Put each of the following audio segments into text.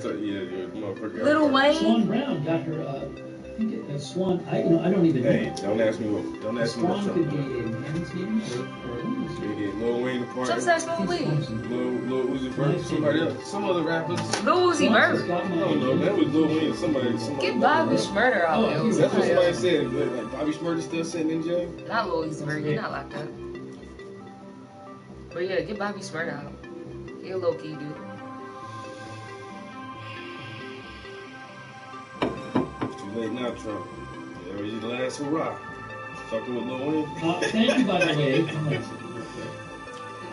motherfucker. Lil Wayne. Swan Brown got her. I think Swan. I don't even know. Hey, don't ask me what. Don't ask me what Swan Trump could be done. a man's name or a woman's They name. get Lil Wayne apart. Just ask Lil Wayne. Lil Uzi Vert, somebody else, some other rappers. Lil Uzi Vert. I don't know. That was Lil Wayne. Somebody. Get Bobby Shmurda out there. That's what somebody said. Like Bobby Shmurda still sitting in jail. Not Lil Uzi Vert. He's not locked up. But yeah, get Bobby Shmurda out. He a low key dude. Too late now, Trump. That was your last hurrah. Fucking with Lil Wayne. Thank you, by the way.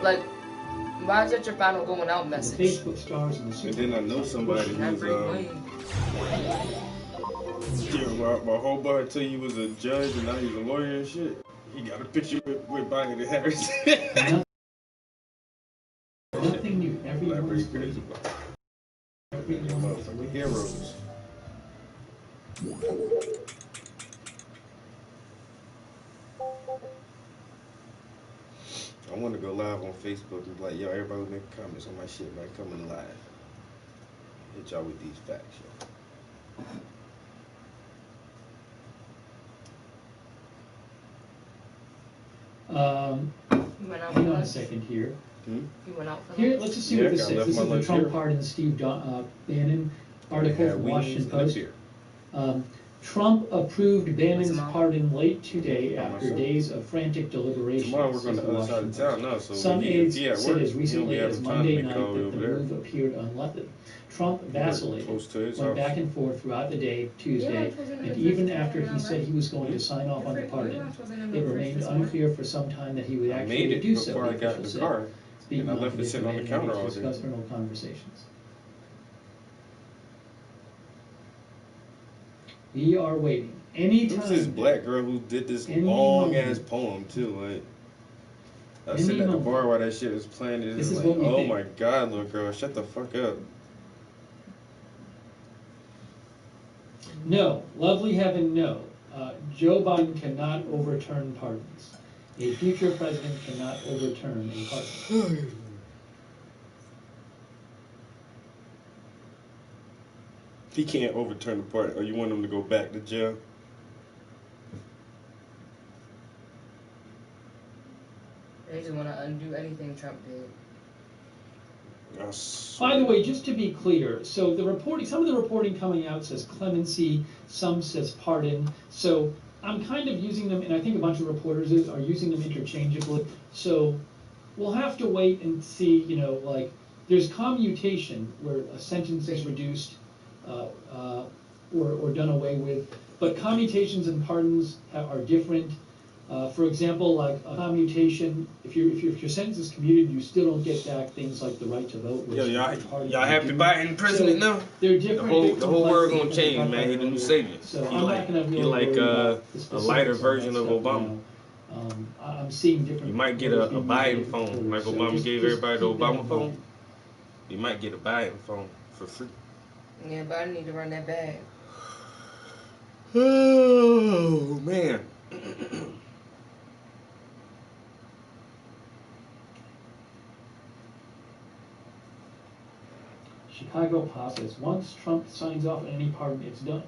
Like, why is that your final going out message? Facebook stars and the And then I know somebody who's my whole boy until he was a judge and now he's a lawyer and shit. He got a picture with Biden Harris. Nothing new. Everyone's crazy. Motherfucking heroes. I want to go live on Facebook and be like, yo, everybody who make comments on my shit, man, coming live. Hit y'all with these facts, yo. Hang on a second here. You went out for Here, let's just see what this says. This is the Trump pardon Steve Bannon article from Washington Post. Trump approved Bannon's pardon late today after days of frantic deliberations. Tomorrow we're going to the other side of town now, so some aides said as recently as Monday night that the move appeared unlikely. Trump vacillated, went back and forth throughout the day, Tuesday, and even after he said he was going to sign off on the pardon, it remained unclear for some time that he would actually do so. I got in the car, and I left it sitting on the counter all day. Discuss conversations. We are waiting. Anytime. This is black girl who did this long ass poem too. Like I sat at the bar while that shit was playing. It's like, oh my god, little girl, shut the fuck up. No, lovely heaven, no. Joe Biden cannot overturn pardons. A future president cannot overturn a pardon. He can't overturn the pardon, or you want him to go back to jail? They just want to undo anything Trump did. By the way, just to be clear, so the reporting, some of the reporting coming out says clemency, some says pardon. So I'm kind of using them, and I think a bunch of reporters are using them interchangeably. So we'll have to wait and see, you know, like there's commutation where a sentence is reduced or done away with, but commutations and pardons are different. For example, like a commutation, if your sentence is commuted, you still don't get back things like the right to vote. Yo, y'all happy Biden president now? They're different. The whole world gonna change, man. He the new savior. So he like a lighter version of Obama. I'm seeing different. You might get a Biden phone, like Obama gave everybody the Obama phone. You might get a Biden phone for free. Yeah, but I need to run that bag. Oh man. Chicago Post says, once Trump signs off on any pardon, it's done.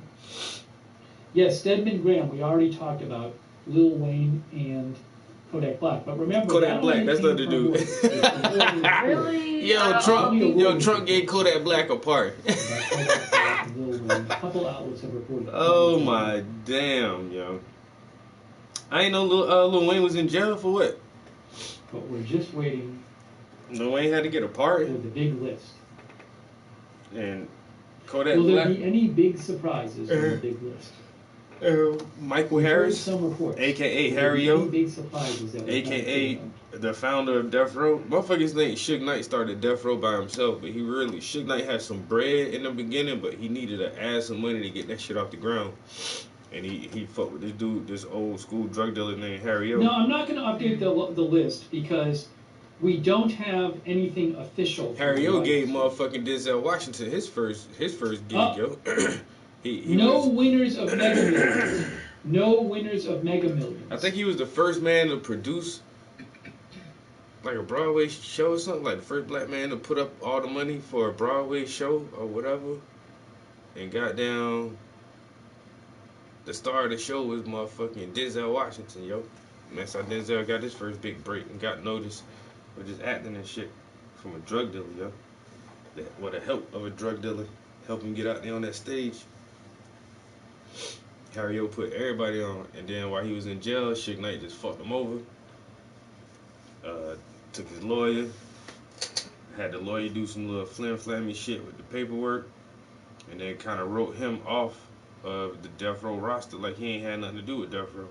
Yes, Stedman Graham, we already talked about Lil Wayne and Kodak Black. But remember, Kodak Black, that's nothing to do. Really? Trump gave Kodak Black a part. A couple outlets have reported. Oh my damn, yo. I ain't know Lil Wayne was in jail for what? But we're just waiting. Lil Wayne had to get a part. For the big list. And Kodak Will Black. there be any big surprises on the big list? Michael Harris, some reports. aka Harry O, big surprises that aka the founder of Death Row. Motherfucker's name Suge Knight started Death Row by himself, but Suge Knight had some bread in the beginning, but he needed to add some money to get that shit off the ground. And he fucked with this dude, this old school drug dealer named Harry O. No, I'm not going to update the list because we don't have anything official. Harry O gave motherfucking Denzel Washington his first gig, yo. Winners of Mega Millions. No winners of Mega Millions. I think he was the first man to produce like a Broadway show or something, like the first black man to put up all the money for a Broadway show or whatever. And goddamn, the star of the show was motherfucking Denzel Washington, yo. And that's how Denzel got his first big break and got noticed for just acting and shit from a drug dealer, yo. With the help of a drug dealer, help him get out there on that stage. Harry O put everybody on, and then while he was in jail, Suge Knight just fucked him over. Took his lawyer, had the lawyer do some little flammy shit with the paperwork, and then kind of wrote him off of the Death Row roster like he ain't had nothing to do with Death Row.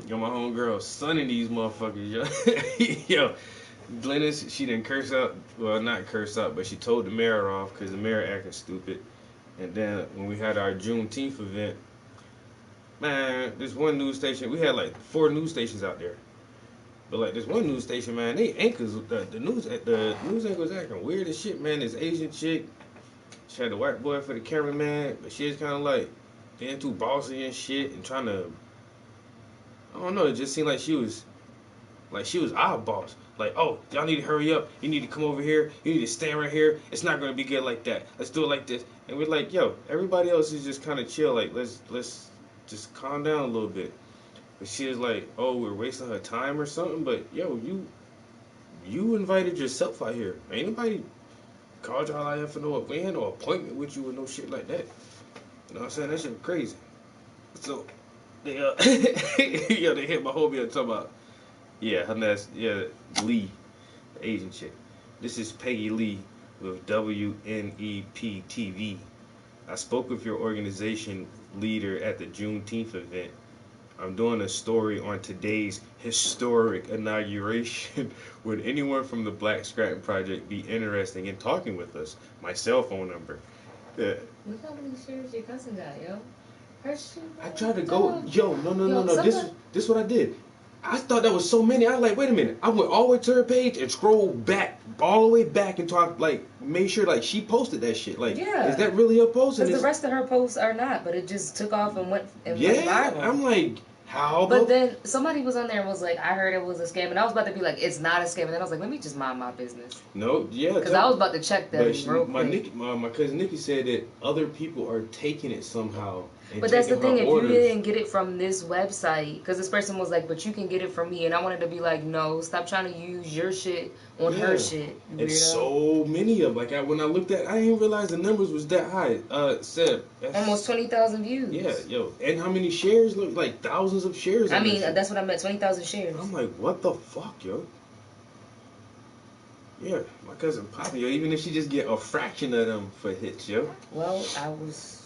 Yo, my homegirl sunning these motherfuckers, yo. Yo, Glennis, she didn't curse out, well, not curse out, but she told the mayor off because the mayor acting stupid. And then when we had our Juneteenth event, man, this one news station, we had like 4 news stations out there. But like this one news station, man, they anchors, the news anchors acting weird as shit, man. This Asian chick, she had the white boy for the cameraman, but she was kind of like being too bossy and shit and trying to, I don't know, it just seemed like she was our boss. Like, oh, y'all need to hurry up. You need to come over here. You need to stand right here. It's not gonna be good like that. Let's do it like this. And we're like, yo, everybody else is just kind of chill. Like, let's just calm down a little bit. But she was like, oh, we're wasting her time or something. But yo, you invited yourself out here. Ain't nobody called y'all out here for no, we ain't had no appointment with you or no shit like that. You know what I'm saying? That shit crazy. So they yo, they hit my homie and talking about, yeah, her name's, yeah, Lee, the Asian chick. This is Peggy Lee with WNEP TV. I spoke with your organization leader at the Juneteenth event. I'm doing a story on today's historic inauguration. Would anyone from the Black Scranton Project be interested in talking with us? My cell phone number. Yeah. Look how many shares your cousin got, yo. Her shit. I tried to go, no. This what I did. I thought that was so many. I was like, wait a minute. I went all the way to her page and scrolled back, all the way back until I like made sure like she posted that shit. Like, Yeah. is that really her post? Because the rest of her posts are not, but it just took off and went viral. I'm like, how? But then somebody was on there and was like, I heard it was a scam, and I was about to be like, it's not a scam, and then I was like, let me just mind my business. No, yeah. Because I was about to check them real quick. My cousin Nikki said that other people are taking it somehow. But that's the thing, if you didn't get it from this website, because this person was like, but you can get it from me, and I wanted to be like, no, stop trying to use your shit on her shit. And so many of like when I looked at, I didn't realize the numbers was that high. Seb, almost 20,000 views. Yeah, yo, and how many shares? Look, like thousands of shares. I mean, that's what I meant, 20,000 shares. I'm like, what the fuck, yo? Yeah, my cousin Poppy, yo, even if she just get a fraction of them for hits, yo. Well, I was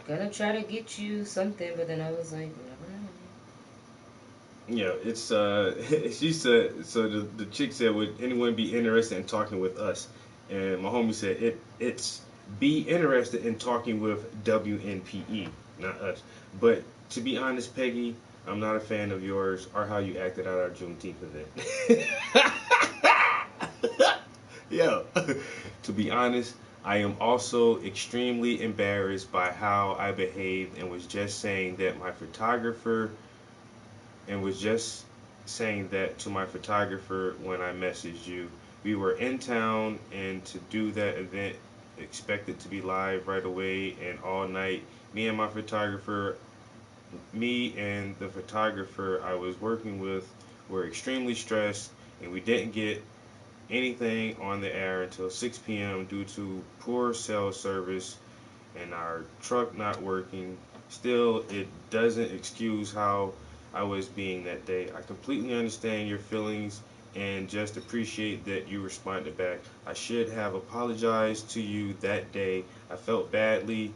gonna try to get you something, but then I was like, never mind. Yeah, it's she said, so the chick said, would anyone be interested in talking with us? And my homie said it's be interested in talking with WNPE, not us. But to be honest, Peggy, I'm not a fan of yours or how you acted at our Juneteenth event. Yo, to be honest, I am also extremely embarrassed by how I behaved and was just saying that to my photographer when I messaged you. We were in town, and to do that event, expected to be live right away and all night. Me and the photographer I was working with were extremely stressed, and we didn't get anything on the air until 6 p.m. due to poor cell service and our truck not working. Still, it doesn't excuse how I was being that day. I completely understand your feelings and just appreciate that you responded back. I should have apologized to you that day. I felt badly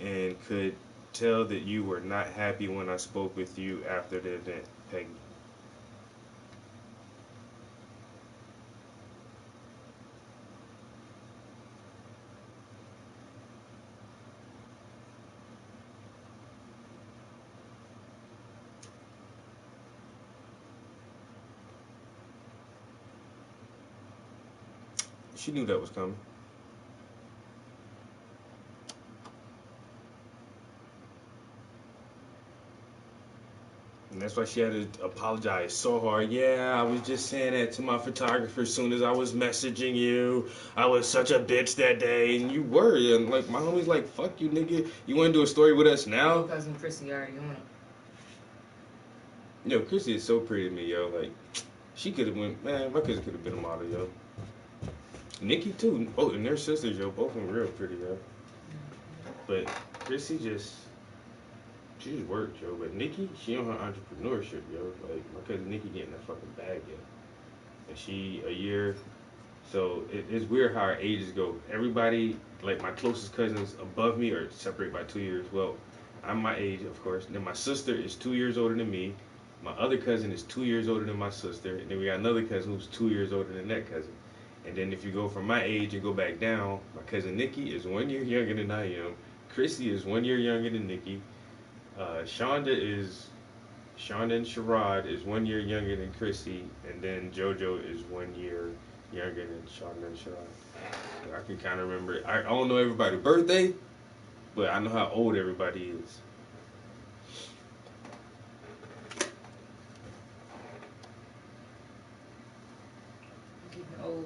and could tell that you were not happy when I spoke with you after the event, Peggy. She knew that was coming. And that's why she had to apologize so hard. Yeah, I was just saying that to my photographer as soon as I was messaging you. I was such a bitch that day, and you were. And like my homie's like, fuck you, nigga. You want to do a story with us now? Your cousin Chrissy already on it. Yo, Chrissy is so pretty to me, yo. Like, she could have went, man, my cousin could have been a model, yo. Nikki, too. Oh, and their sisters, yo. Both of them real pretty, yo. But Chrissy she just worked, yo. But Nikki, she on her entrepreneurship, yo. Like, my cousin Nikki getting that fucking bag, yo. And she, a year. So, it's weird how our ages go. Everybody, like, my closest cousins above me are separated by 2 years. Well, I'm my age, of course. Then my sister is 2 years older than me. My other cousin is 2 years older than my sister. And then we got another cousin who's 2 years older than that cousin. And then if you go from my age and go back down, my cousin Nikki is 1 year younger than I am. Chrissy is 1 year younger than Nikki. Shonda and Sherrod is 1 year younger than Chrissy. And then JoJo is 1 year younger than Shonda and Sherrod. I can kind of remember. I don't know everybody's birthday, but I know how old everybody is. Oh.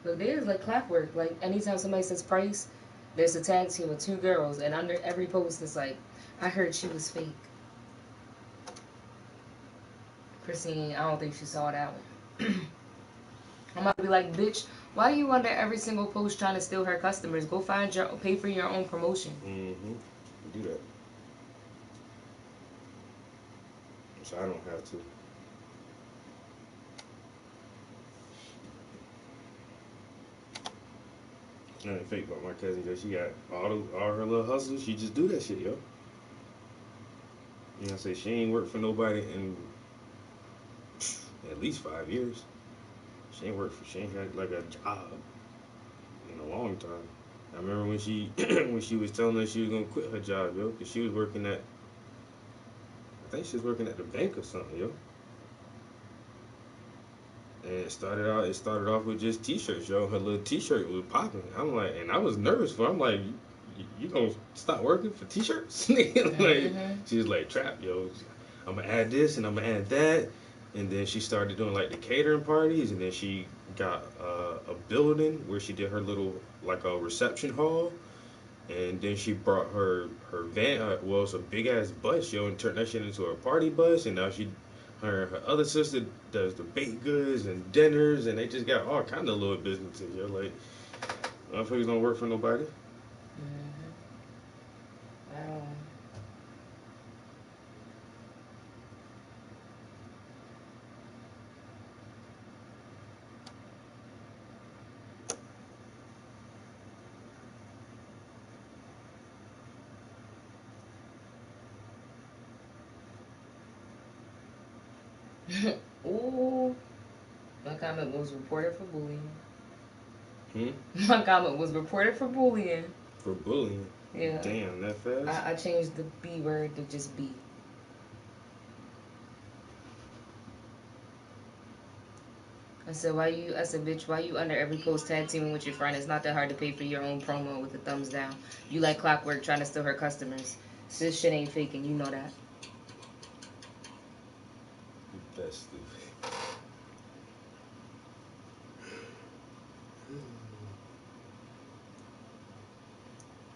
Look, there's like clockwork. Like anytime somebody says price, there's a tag team with 2 girls, and under every post it's like, I heard she was fake. Christine, I don't think she saw that one. I'm about to be like, bitch, why are you under every single post trying to steal her customers? Go pay for your own promotion. Do that. So I don't have to. Nothing fake about my cousin, yo. She got all her little hustles. She just do that shit, yo. You know, I say she ain't worked for nobody in at least 5 years. She ain't had like a job in a long time. I remember when she when she was telling us she was gonna quit her job, yo, because she was working at, I think she was working at the bank or something, yo. And it started off with just t-shirts, yo. Her little t-shirt was popping. I'm like, and I was nervous for her. I'm like, you gonna stop working for t-shirts? Like, she was like, trap, yo. I'm gonna add this and I'm gonna add that. And then she started doing like the catering parties, and then she got a building where she did her little like a reception hall. And then she brought her van, well, it's a big ass bus, yo, and turned that shit into a party bus. And now her other sister does the baked goods and dinners, and they just got all kind of little businesses, yo. Like, motherfuckers don't work for nobody. Wow. Ooh. My comment was reported for bullying. My comment was reported for bullying. For bullying? Yeah. Damn, that fast? I changed the B word to just B. I said, bitch, why you under every post tag teaming with your friend? It's not that hard to pay for your own promo with a thumbs down. You like clockwork trying to steal her customers. Sis shit ain't fake and you know that. That's stupid.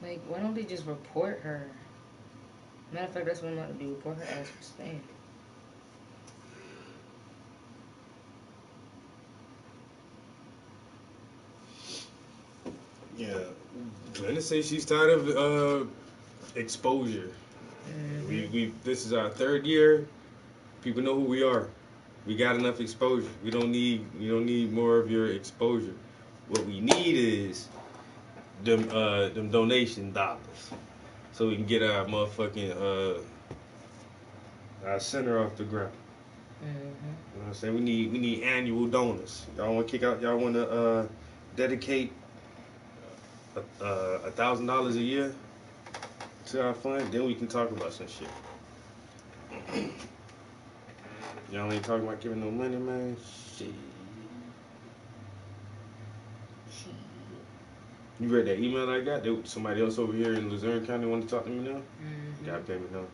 Like, why don't they just report her? Matter of fact, that's what I'm about to do. Report her ass for spam. Yeah. Glenna says she's tired of exposure. This is our 3rd year. People know who we are. We got enough exposure. We don't need more of your exposure. What we need is them donation dollars, so we can get our motherfucking our center off the ground. You know what I'm saying? We need annual donors. Y'all want to kick out? Y'all want to dedicate $1,000 a year to our fund? Then we can talk about some shit. Y'all ain't talking about giving no money, man. Shit. You read that email I got? Somebody else over here in Luzerne County want to talk to me now? Gotta pay me now.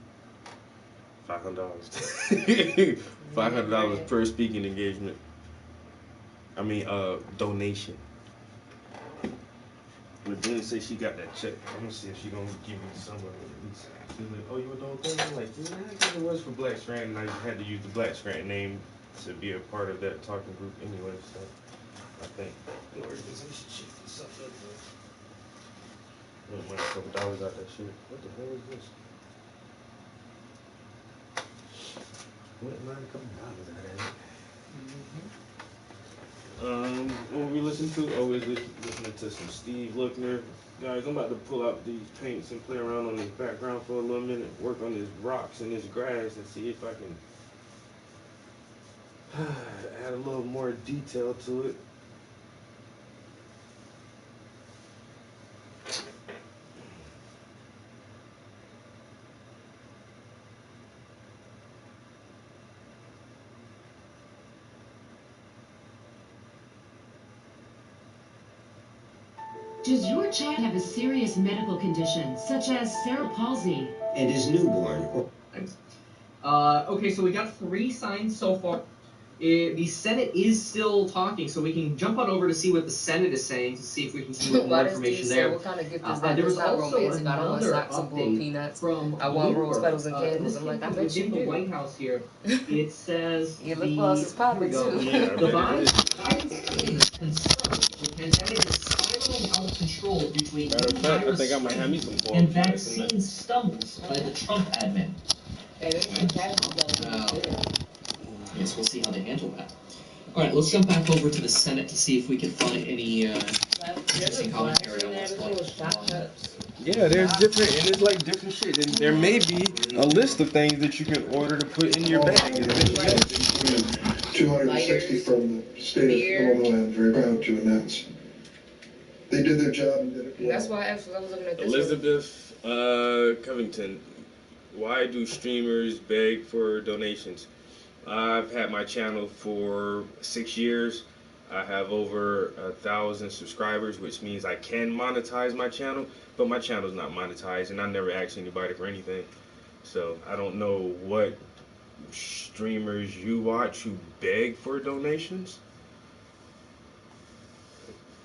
$500. $500 per speaking engagement. I mean, donation. But then say she got that check. I'm gonna see if she gonna give me some of it at least. She's like, oh, you want the whole thing? I'm like, yeah, I guess it was for Black Scranton. I had to use the Black Scranton name to be a part of that talking group anyway. So I think the organization should do something. I'm gonna $2 out that shit. What the hell is this? What am I $2 out of it? What we listen to? Oh, we're listening to some Steve Luckner. Guys, I'm about to pull out these paints and play around on this background for a little minute, work on these rocks and this grass and see if I can add a little more detail to it. Does your child have a serious medical condition, such as cerebral palsy? And is newborn. Okay, so we got 3 signs so far. The Senate is still talking, so we can jump on over to see what the Senate is saying to see if we can see what more information there. What kind of gift is that? There was It's not also romantic. I don't want another socks and blue update peanuts. from I want rose Bloomberg. petals and candles. This I'm came like, I from bet you within the do. White House here. It says Your lip gloss is popping here we go. too. Yeah, I The bet it Biden is. concerned the pandemic is spiraling out of control due to a Matter of new fact, I virus think I might have me strain some and pork. vaccine stumbles by the Trump admin. I guess we'll see how they handle that. All right, let's jump back over to the Senate to see if we can find any interesting commentary on what's going on. Yeah, there's different, and it's like different shit. And there may be a list of things that you can order to put in your bag. 260 from the state of Illinois, I'm very proud to announce. They did their job and did it well. That's why I was looking at this. Elizabeth Covington, why do streamers beg for donations? I've had my channel for 6 years. I have over 1,000 subscribers, which means I can monetize my channel, but my channel's not monetized, and I never asked anybody for anything. So I don't know what streamers you watch who beg for donations.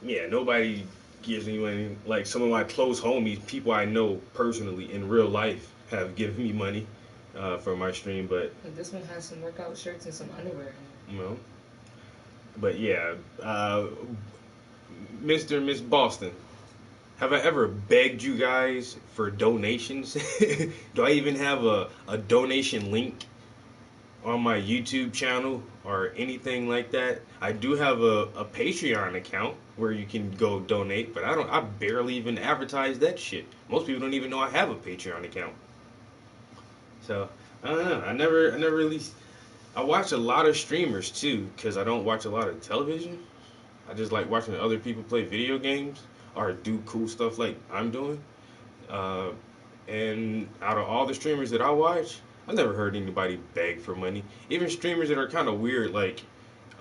Yeah, nobody gives me money. Like some of my close homies, people I know personally in real life, have given me money for my stream, but Like, this one has some workout shirts and some underwear. you know. But yeah, Mr. and Miss Boston, have I ever begged you guys for donations? Do I even have a donation link on my YouTube channel or anything like that? I do have a Patreon account where you can go donate, but I barely even advertise that shit. Most people don't even know I have a Patreon account. So I don't know. I never really. I watch a lot of streamers too, because I don't watch a lot of television. I just like watching other people play video games or do cool stuff like I'm doing. And out of all the streamers that I watch, I never heard anybody beg for money. Even streamers that are kind of weird, like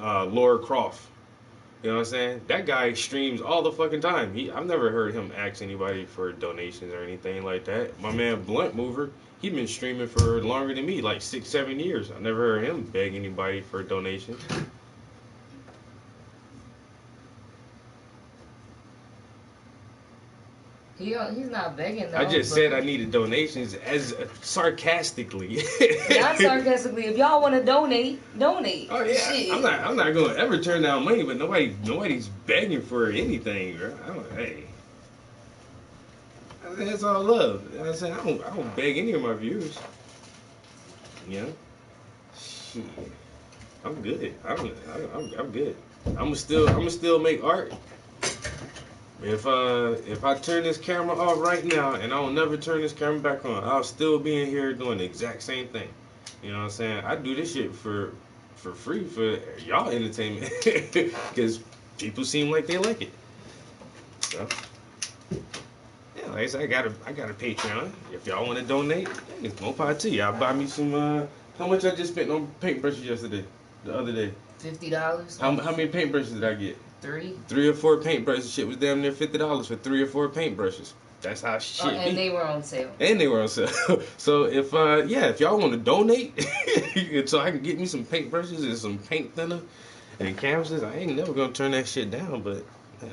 Laura Croft. You know what I'm saying? That guy streams all the fucking time. I've never heard him ask anybody for donations or anything like that. My man Blunt Mover, he been streaming for longer than me, like 6-7 years. I never heard him beg anybody for donations. He's not begging though. I just said I needed donations as sarcastically. Not sarcastically. If y'all want to donate, donate. Oh yeah, Shit. I'm not gonna ever turn down money, but nobody's begging for anything, bro. Hey, that's all love. You know what I'm saying? I don't beg any of my viewers. You know, shit, I'm good. I'm good. I'm still make art. If I turn this camera off right now and I don't never turn this camera back on, I'll still be in here doing the exact same thing. You know what I'm saying? I do this shit for free for y'all entertainment because people seem like they like it. So yeah, like I said, I got a Patreon. If y'all want to donate, it's more power to you. I'll buy me some. How much I just spent on paintbrushes the other day? $50. How many paintbrushes did I get? 3. 3 or 4 paintbrushes. Shit was damn near $50 for 3 or 4 paintbrushes. That's how shit And be. they were on sale. And they were on sale. So if if y'all want to donate, so I can get me some paintbrushes and some paint thinner and canvases, I ain't never gonna turn that shit down. But yeah.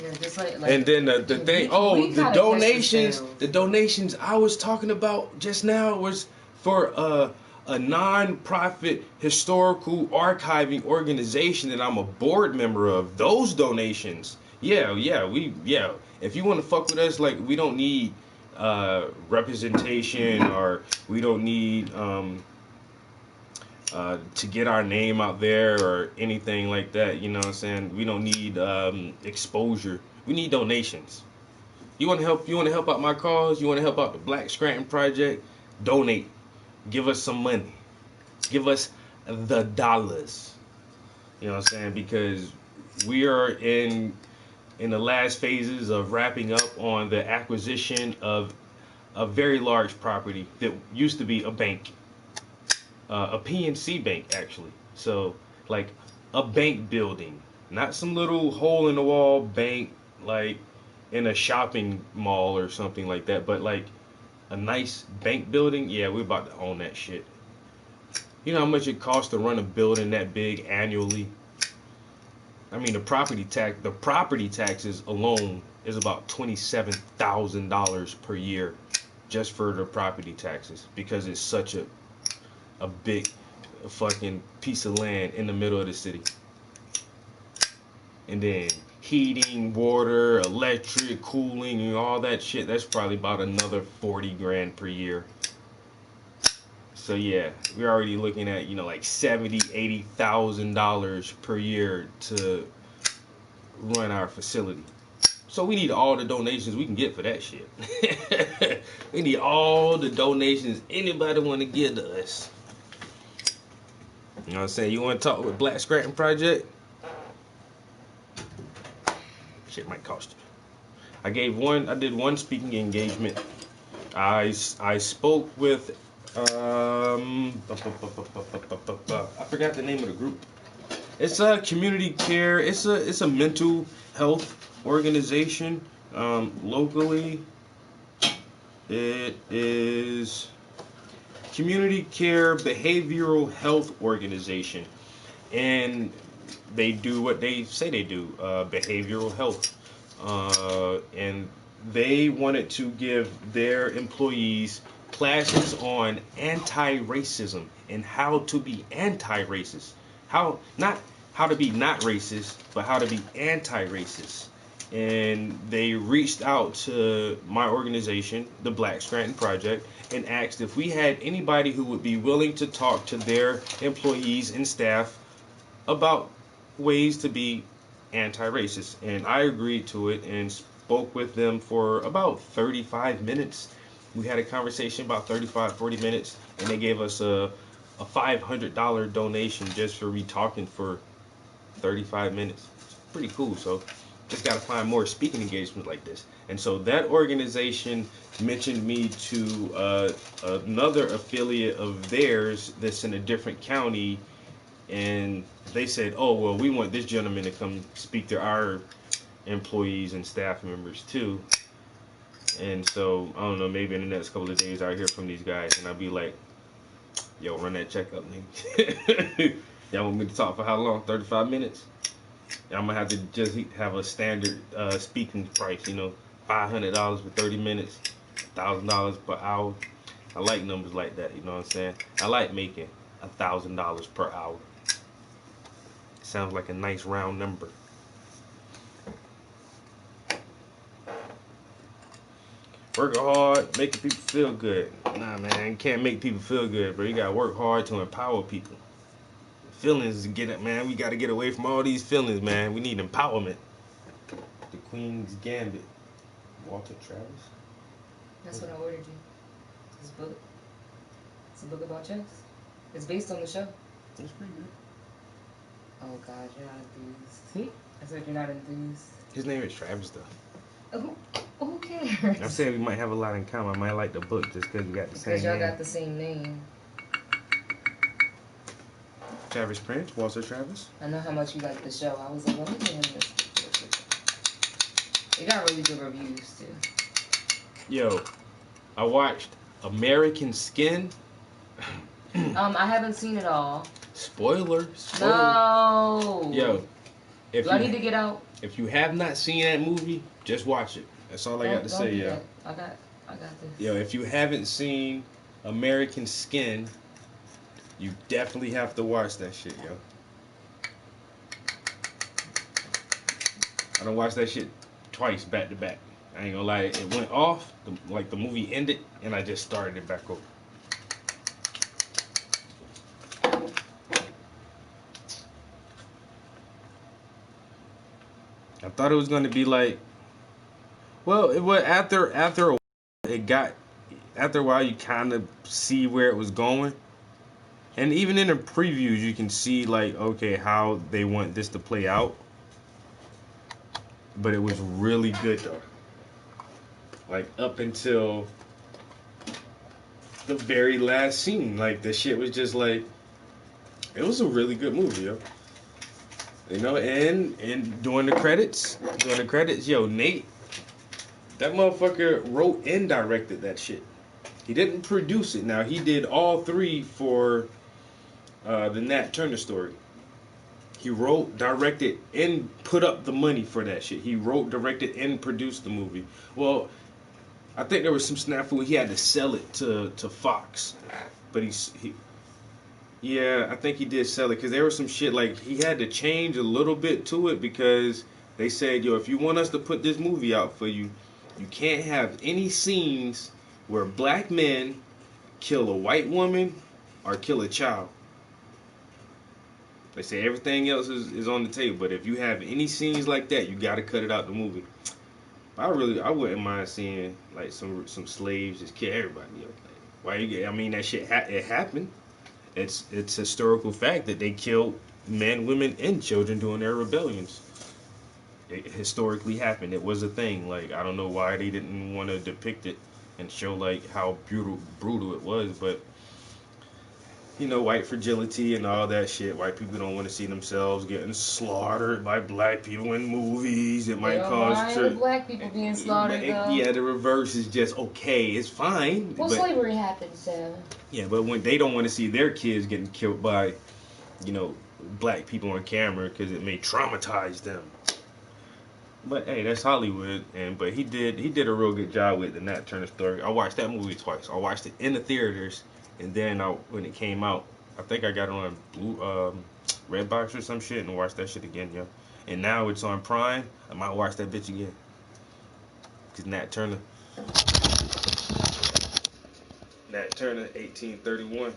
Yeah, just like And then the thing, we the gotta catch donations, sales. the donations I was talking about just now was for a non-profit historical archiving organization that I'm a board member of. Those donations, yeah. If you want to fuck with us, like, we don't need representation, or we don't need to get our name out there or anything like that. You know what I'm saying? We don't need exposure. We need donations. You want to help? You want to help out my cause? You want to help out the Black Scranton Project? Donate. Give us some money. Give us the dollars. You know what I'm saying? Because we are in the last phases of wrapping up on the acquisition of a very large property that used to be a bank. A PNC bank, actually. So, like, a bank building, not some little hole in the wall bank like in a shopping mall or something like that, but like a nice bank building. Yeah, we're about to own that shit. You know how much it costs to run a building that big annually? I mean, the property taxes alone is about $27,000 per year just for the property taxes, because it's such a big fucking piece of land in the middle of the city. And then heating, water, electric, cooling, and all that shit, that's probably about another 40 grand per year. So yeah, we're already looking at, like $70,000-$80,000 per year to run our facility. So we need all the donations we can get for that shit. We need all the donations anybody want to give to us. You know what I'm saying? You want to talk with Black Scranton Project? Shit might cost you. I did one speaking engagement. I spoke with I forgot the name of the group. It's a community care. It's a mental health organization locally. It is Community Care Behavioral Health Organization, and they do what they say they do, behavioral health, and they wanted to give their employees classes on anti-racism and how to be anti-racist, not how to be not racist, but how to be anti-racist. And they reached out to my organization, the Black Scranton Project, and asked if we had anybody who would be willing to talk to their employees and staff about ways to be anti-racist. And I agreed to it and spoke with them for about 35 minutes. We had a conversation about 40 minutes, and they gave us a $500 donation just for me talking for 35 minutes. It's pretty cool. So just got to find more speaking engagements like this. And so that organization mentioned me to another affiliate of theirs that's in a different county, and they said, oh, well, we want this gentleman to come speak to our employees and staff members too. And so, I don't know, maybe in the next couple of days I'll hear from these guys, and I'll be like, yo, run that check up, nigga. Y'all want me to talk for how long? 35 minutes? I'm gonna have to just have a standard speaking price, $500 for 30 minutes, $1,000 per hour. I like numbers like that, you know what I'm saying? I like making $1,000 per hour. Sounds like a nice round number. Working hard, making people feel good. Nah, man, you can't make people feel good, bro. You gotta work hard to empower people. Feelings, get it, man. We gotta get away from all these feelings, man. We need empowerment. The Queen's Gambit. Walter Travis. That's what I ordered you. This book. It's a book about chess. It's based on the show. That's pretty good. Oh God, you're not enthused. I said you're not enthused. His name is Travis, though. Who cares? I'm saying we might have a lot in common. I might like the book just because we got the same name. Because y'all got the same name. Travis Prince, Walter Travis. I know how much you like the show. I was like, let me get him this. It got really good reviews too. Yo, I watched American Skin. I haven't seen it all. Spoiler. No. Yo, if Do I need to get out? If you have not seen that movie, just watch it. That's all I got to say, yo. I got this. Yo, if you haven't seen American Skin, you definitely have to watch that shit, yo. I done watched that shit twice back to back. I ain't gonna lie, it went off, the movie ended, and I just started it back over. I thought it was gonna be like, well, it was after a while, after a while you kind of see where it was going, and even in the previews you can see like, okay, how they want this to play out. But it was really good though. Like up until the very last scene, like the shit was just like, it was a really good movie, yo. You know, and during the credits, yo, Nate, that motherfucker wrote and directed that shit. He didn't produce it. Now he did all three for the Nat Turner story. He wrote, directed, and put up the money for that shit. He wrote, directed, and produced the movie. Well, I think there was some snafu. He had to sell it to Fox, but yeah, I think he did sell it because there was some shit like he had to change a little bit to it because they said, yo, if you want us to put this movie out for you, you can't have any scenes where black men kill a white woman or kill a child. They say everything else is on the table, but if you have any scenes like that, you got to cut it out the movie. I wouldn't mind seeing like some slaves just kill everybody. You know? Like, why you? I mean, that shit it happened. It's historical fact that they killed men, women, and children during their rebellions. It historically happened. It was a thing. Like, I don't know why they didn't want to depict it and show like how brutal it was, but you know, white fragility and all that shit. White people don't want to see themselves getting slaughtered by black people in movies. It might cause the black people being slaughtered though. Yeah, the reverse is just okay. It's fine. Well, slavery happened, so. Yeah, but when they don't want to see their kids getting killed by, you know, black people on camera because it may traumatize them. But hey, that's Hollywood, but he did a real good job with the Nat Turner story. I watched that movie twice. I watched it in the theaters. And then when it came out, I think I got it on Redbox or some shit and watched that shit again, yo. And now it's on Prime. I might watch that bitch again. Cause Nat Turner, 1831.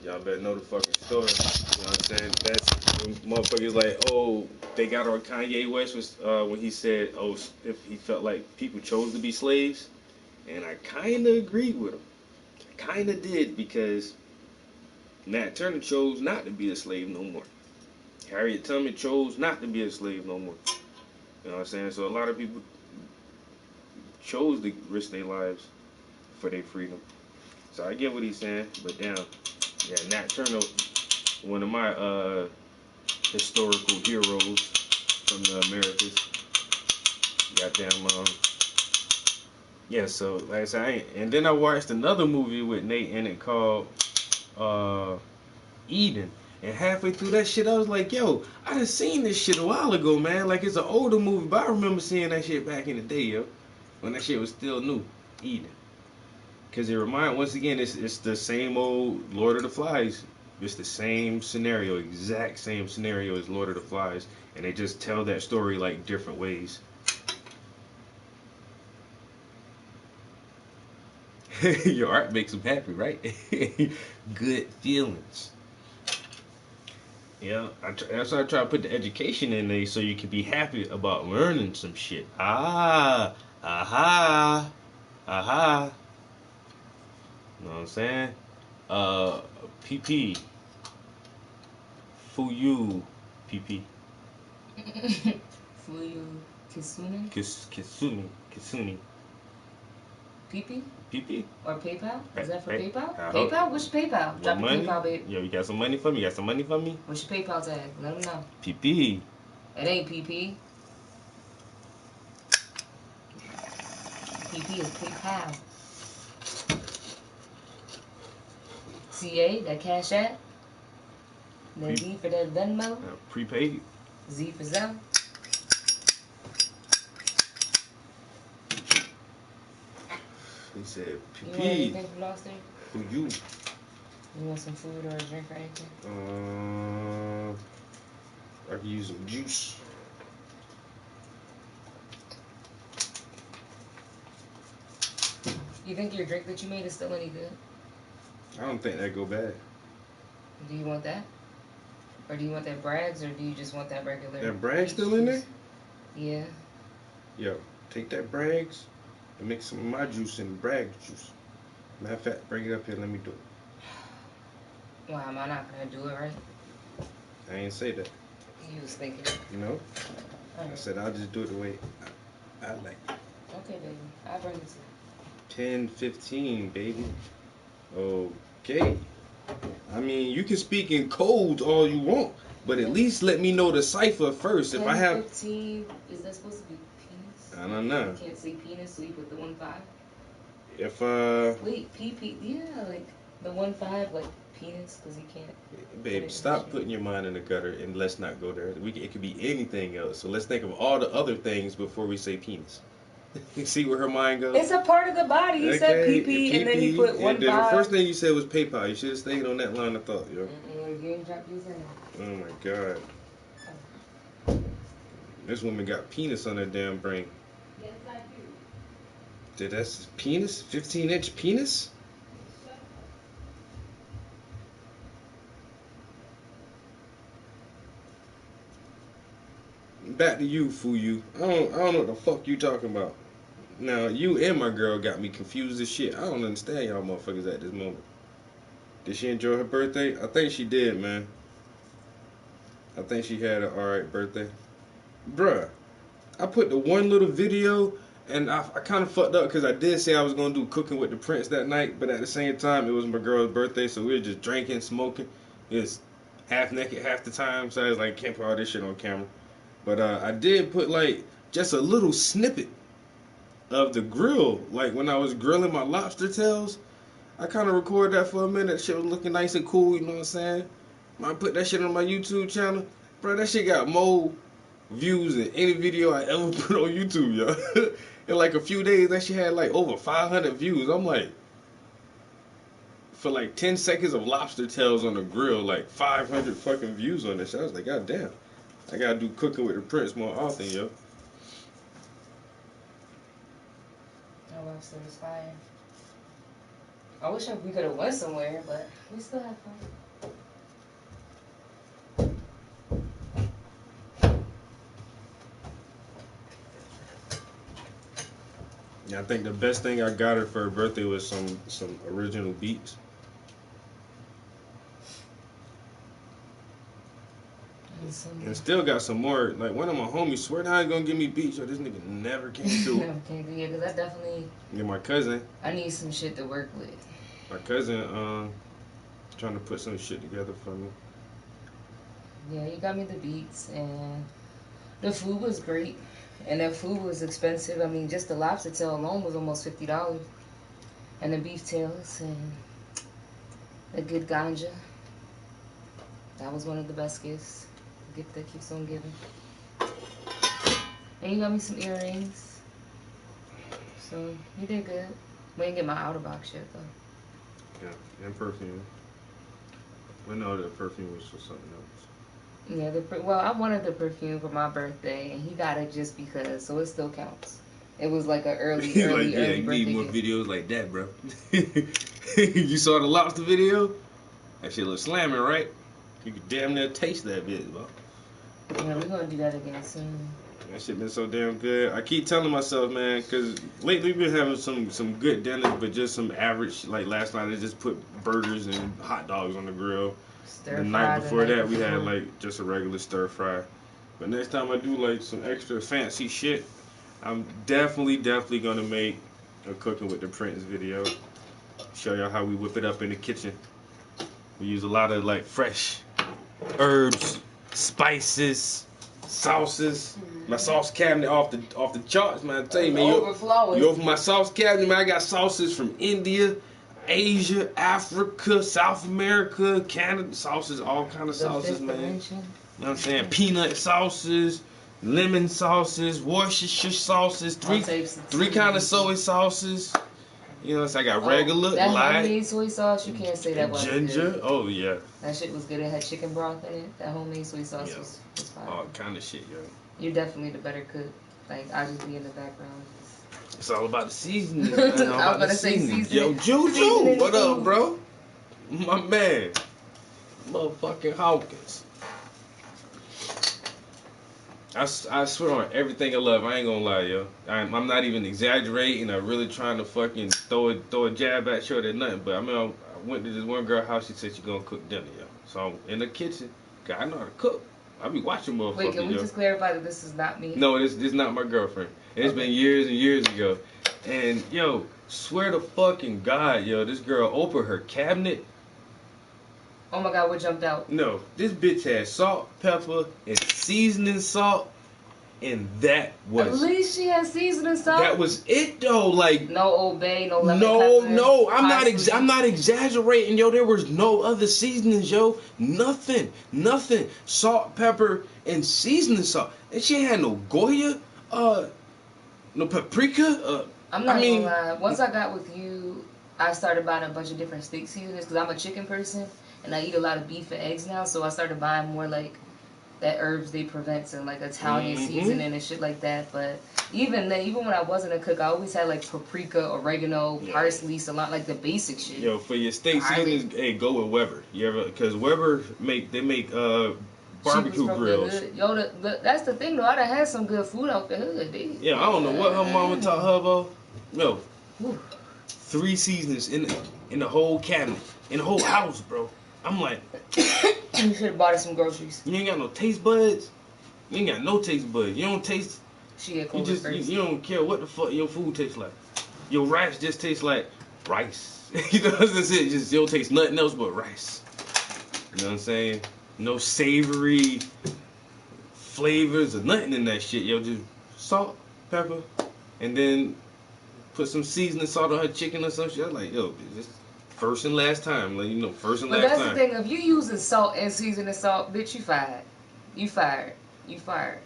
Y'all better know the fucking story. You know what I'm saying? That's when motherfuckers like, oh, they got on Kanye West was when he said, oh, if he felt like people chose to be slaves, and I kind of agreed with him. Kind of did, because Nat Turner chose not to be a slave no more. Harriet Tubman chose not to be a slave no more. You know what I'm saying? So a lot of people chose to risk their lives for their freedom. So I get what he's saying, but damn, yeah, Nat Turner, one of my historical heroes from the Americas. Goddamn, yeah, so like I said, and then I watched another movie with Nate in it called Eden. And halfway through that shit, I was like, yo, I done seen this shit a while ago, man. Like, it's an older movie, but I remember seeing that shit back in the day, yo. When that shit was still new. Eden. Because once again, it's the same old Lord of the Flies. It's the same scenario, exact same scenario as Lord of the Flies. And they just tell that story, like, different ways. Your art makes them happy, right? Good feelings. Yeah, that's why I try to put the education in there so you can be happy about learning some shit. Aha. You know what I'm saying? PP. Fuyu. PP. Fuyu Kisune? Kisune. PP? PP? Or PayPal? Is that for PayPal? I PayPal? hope. What's your PayPal? Drop your PayPal, babe. Yo, you got some money for me? What's your PayPal tag? Let them know. PP. It ain't PP. PP is PayPal. CA, that Cash App. Then V for that Venmo. Prepaid. Z for Zelle. He said, You want PP. anything from Loster? Who you? You want some food or a drink or anything? I can use some juice. You think your drink that you made is still any good? I don't think that go bad. Do you want that? Or do you want that Bragg's, or do you just want that regular? That Bragg's still in there? Yeah. Yo, take that Bragg's and mix some of my juice and Bragg's juice. Matter of fact, bring it up here, let me do it. Why am I not gonna do it right? I ain't say that. You was thinking. You know? I Alright. said I'll just do it the way I like it. Okay, baby. I'll bring it to you. 10:15, baby. Okay. I mean, you can speak in codes all you want, but at least let me know the cipher first. If I have 15, is that supposed to be penis? I don't know. You can't say penis, so you put the 1-5. If Wait, PP, yeah, like the 1-5, like penis, because you can't. babe, stop putting your mind in the gutter and let's not go there. It could be anything else. So let's think of all the other things before we say penis. You see where her mind goes? It's a part of the body. He said PP, and then he put 1-5. The first thing you said was PayPal. You should have stayed on that line of thought, yo. You ain't dropped yours in. Oh my god. This woman got penis on her damn brain. Yes, I do. Dude, that's penis? 15-inch penis? Back to you, Fuyu. I don't know what the fuck you talking about. Now, you and my girl got me confused as shit. I don't understand y'all motherfuckers at this moment. Did she enjoy her birthday? I think she did, man. I think she had an alright birthday. Bruh, I put the one little video, and I kind of fucked up because I did say I was going to do cooking with the Prince that night, but at the same time, it was my girl's birthday, so we were just drinking, smoking. It's half naked half the time, so I was like, can't put all this shit on camera. But I did put, like, just a little snippet of the grill. Like, when I was grilling my lobster tails, I kind of recorded that for a minute. That shit was looking nice and cool, you know what I'm saying? I put that shit on my YouTube channel. Bro, that shit got more views than any video I ever put on YouTube, yo. In like a few days, that shit had like over 500 views. I'm like, for like 10 seconds of lobster tails on the grill, like 500 fucking views on this shit. I was like, god damn. I gotta do cooking with the Prince more often, yo. That lobster was fire. I wish we could have went somewhere, but we still have fun. Yeah, I think the best thing I got her for her birthday was some original beats. And still got some more. Like, one of my homies swear to God he's gonna give me beats. Yo, this nigga never came through. Never came through, yeah, because I definitely. Yeah, my cousin. I need some shit to work with. My cousin, trying to put some shit together for me. Yeah, you got me the beats, and the food was great. And that food was expensive. I mean, just the lobster tail alone was almost $50. And the beef tails, and the good ganja. That was one of the best gifts. The gift that keeps on giving. And you got me some earrings. So, you did good. We didn't get my outer box yet, though. Yeah, and perfume. We know the perfume was for something else. Yeah, well, I wanted the perfume for my birthday, and he got it just because, so it still counts. It was like an early like, yeah, early you birthday need more gift. videos like that, bro. You saw the lobster video? That shit look slamming, right? You could damn near taste that bitch, bro. Yeah, we're gonna do that again soon. That shit been so damn good. I keep telling myself, man, because lately we've been having some good dinners, but just some average. Like last night, I just put burgers and hot dogs on the grill. The night before that, we had like just a regular stir fry. But next time I do like some extra fancy shit, I'm definitely gonna make a cooking with the Prince video. Show y'all how we whip it up in the kitchen. We use a lot of like fresh herbs, spices, sauces. My sauce cabinet off the charts, man. I tell you, man. Overflowing. You open my sauce cabinet, man. I got sauces from India, Asia, Africa, South America, Canada. Sauces, all kind of sauces, man. You know what I'm saying? Peanut sauces, lemon sauces, Worcestershire sauces, three kind of soy sauces. You know, so I got regular, that light, homemade soy sauce. You can't say that wasn't ginger. good. Oh yeah. That shit was good. It had chicken broth in it. That homemade soy sauce was fire. All kind of shit, yo. You're definitely the better cook. Like I just be in the background. It's all about the seasoning. Man. All I was about gonna the say seasoning. seasoning. Yo, Juju, Seasoning what up, food. bro? My man, motherfucking Hawkins. I swear on everything I love. I ain't gonna lie, yo. I'm not even exaggerating. I'm really trying to fucking throw a jab at you or nothing. But I mean, I went to this one girl house. She said she gonna cook dinner, yo. So I'm in the kitchen. God, I know how to cook. I be watching motherfuckers. Wait, can we yo. just clarify that this is not me? No, this not my girlfriend. It's been years and years ago. And yo, swear to fucking God, yo, this girl opened her cabinet. Oh my God, what jumped out? No, this bitch had salt, pepper, and seasoning salt, and that At was least she has seasoning salt. that was it though. Like No Old Bay, no lemon no, pepper. no, I'm parsley. not exaggerating, yo. There was no other seasonings, yo. Nothing. Salt, pepper, and seasoning salt. And she ain't had no Goya, no paprika. I'm not I mean, gonna lie. Once I got with you, I started buying a bunch of different steak seasonings because I'm a chicken person and I eat a lot of beef and eggs now. So I started buying more like that Herbs They Prevents and like Italian seasoning and shit like that. But even then, even when I wasn't a cook, I always had like paprika, oregano, parsley, cilantro, like the basic shit. Yo, for your steak seasonings, hey, go with Weber. You ever? Because Weber make barbecue grills. Yo, that's the thing though. I done had some good food out the hood. Yeah, I don't know what her mama taught her about. No, Whew. 3 seasonings in the whole cabinet, in the whole house, bro. I'm like, You should have bought her some groceries. you ain't got no taste buds. You ain't got no taste buds. You don't taste. She had You COVID just first. you don't care what the fuck your food tastes like. Your rice just tastes like rice. You know what I'm saying? Just you don't taste nothing else but rice. You know what I'm saying? No savory flavors or nothing in that shit. Yo, just salt, pepper, and then put some seasoning salt on her chicken or some shit. I'm like, yo, just first and last time. Like, you know, first and But last that's time. the thing. If you using salt and seasoning salt, bitch, you fired. You fired. You fired.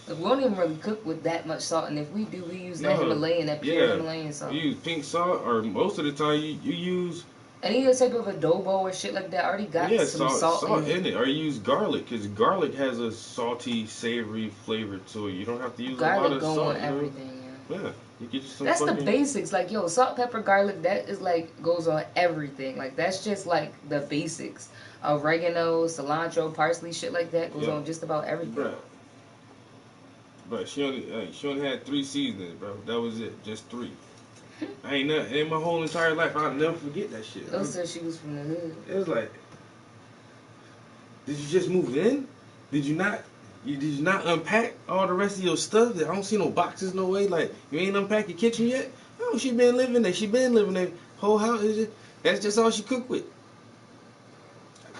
Like, we don't even really cook with that much salt, and if we do, we use that Himalayan, that pure Himalayan salt. You use pink salt, or most of the time you use Any other type of adobo or shit like that already got some salt in it. Or you use garlic, because garlic has a salty, savory flavor to it. You don't have to use a lot Garlic of go salt. on everything, yeah. Yeah, you get some. That's the fucking, basics. Like, yo, salt, pepper, garlic, that is like, goes on everything. Like, that's just like the basics. Oregano, cilantro, parsley, shit like that goes on just about everything. Bruh. But she only had 3 seasonings, bro. That was it, just 3. I ain't never, in my whole entire life, I'll never forget that shit. Those said she was from the hood. It was like, did you just move in? Did you not unpack all the rest of your stuff? I don't see no boxes, no way. Like, you ain't unpacked your kitchen yet? Oh, she been living there. She been living there. Whole house is just, that's just all she cook with.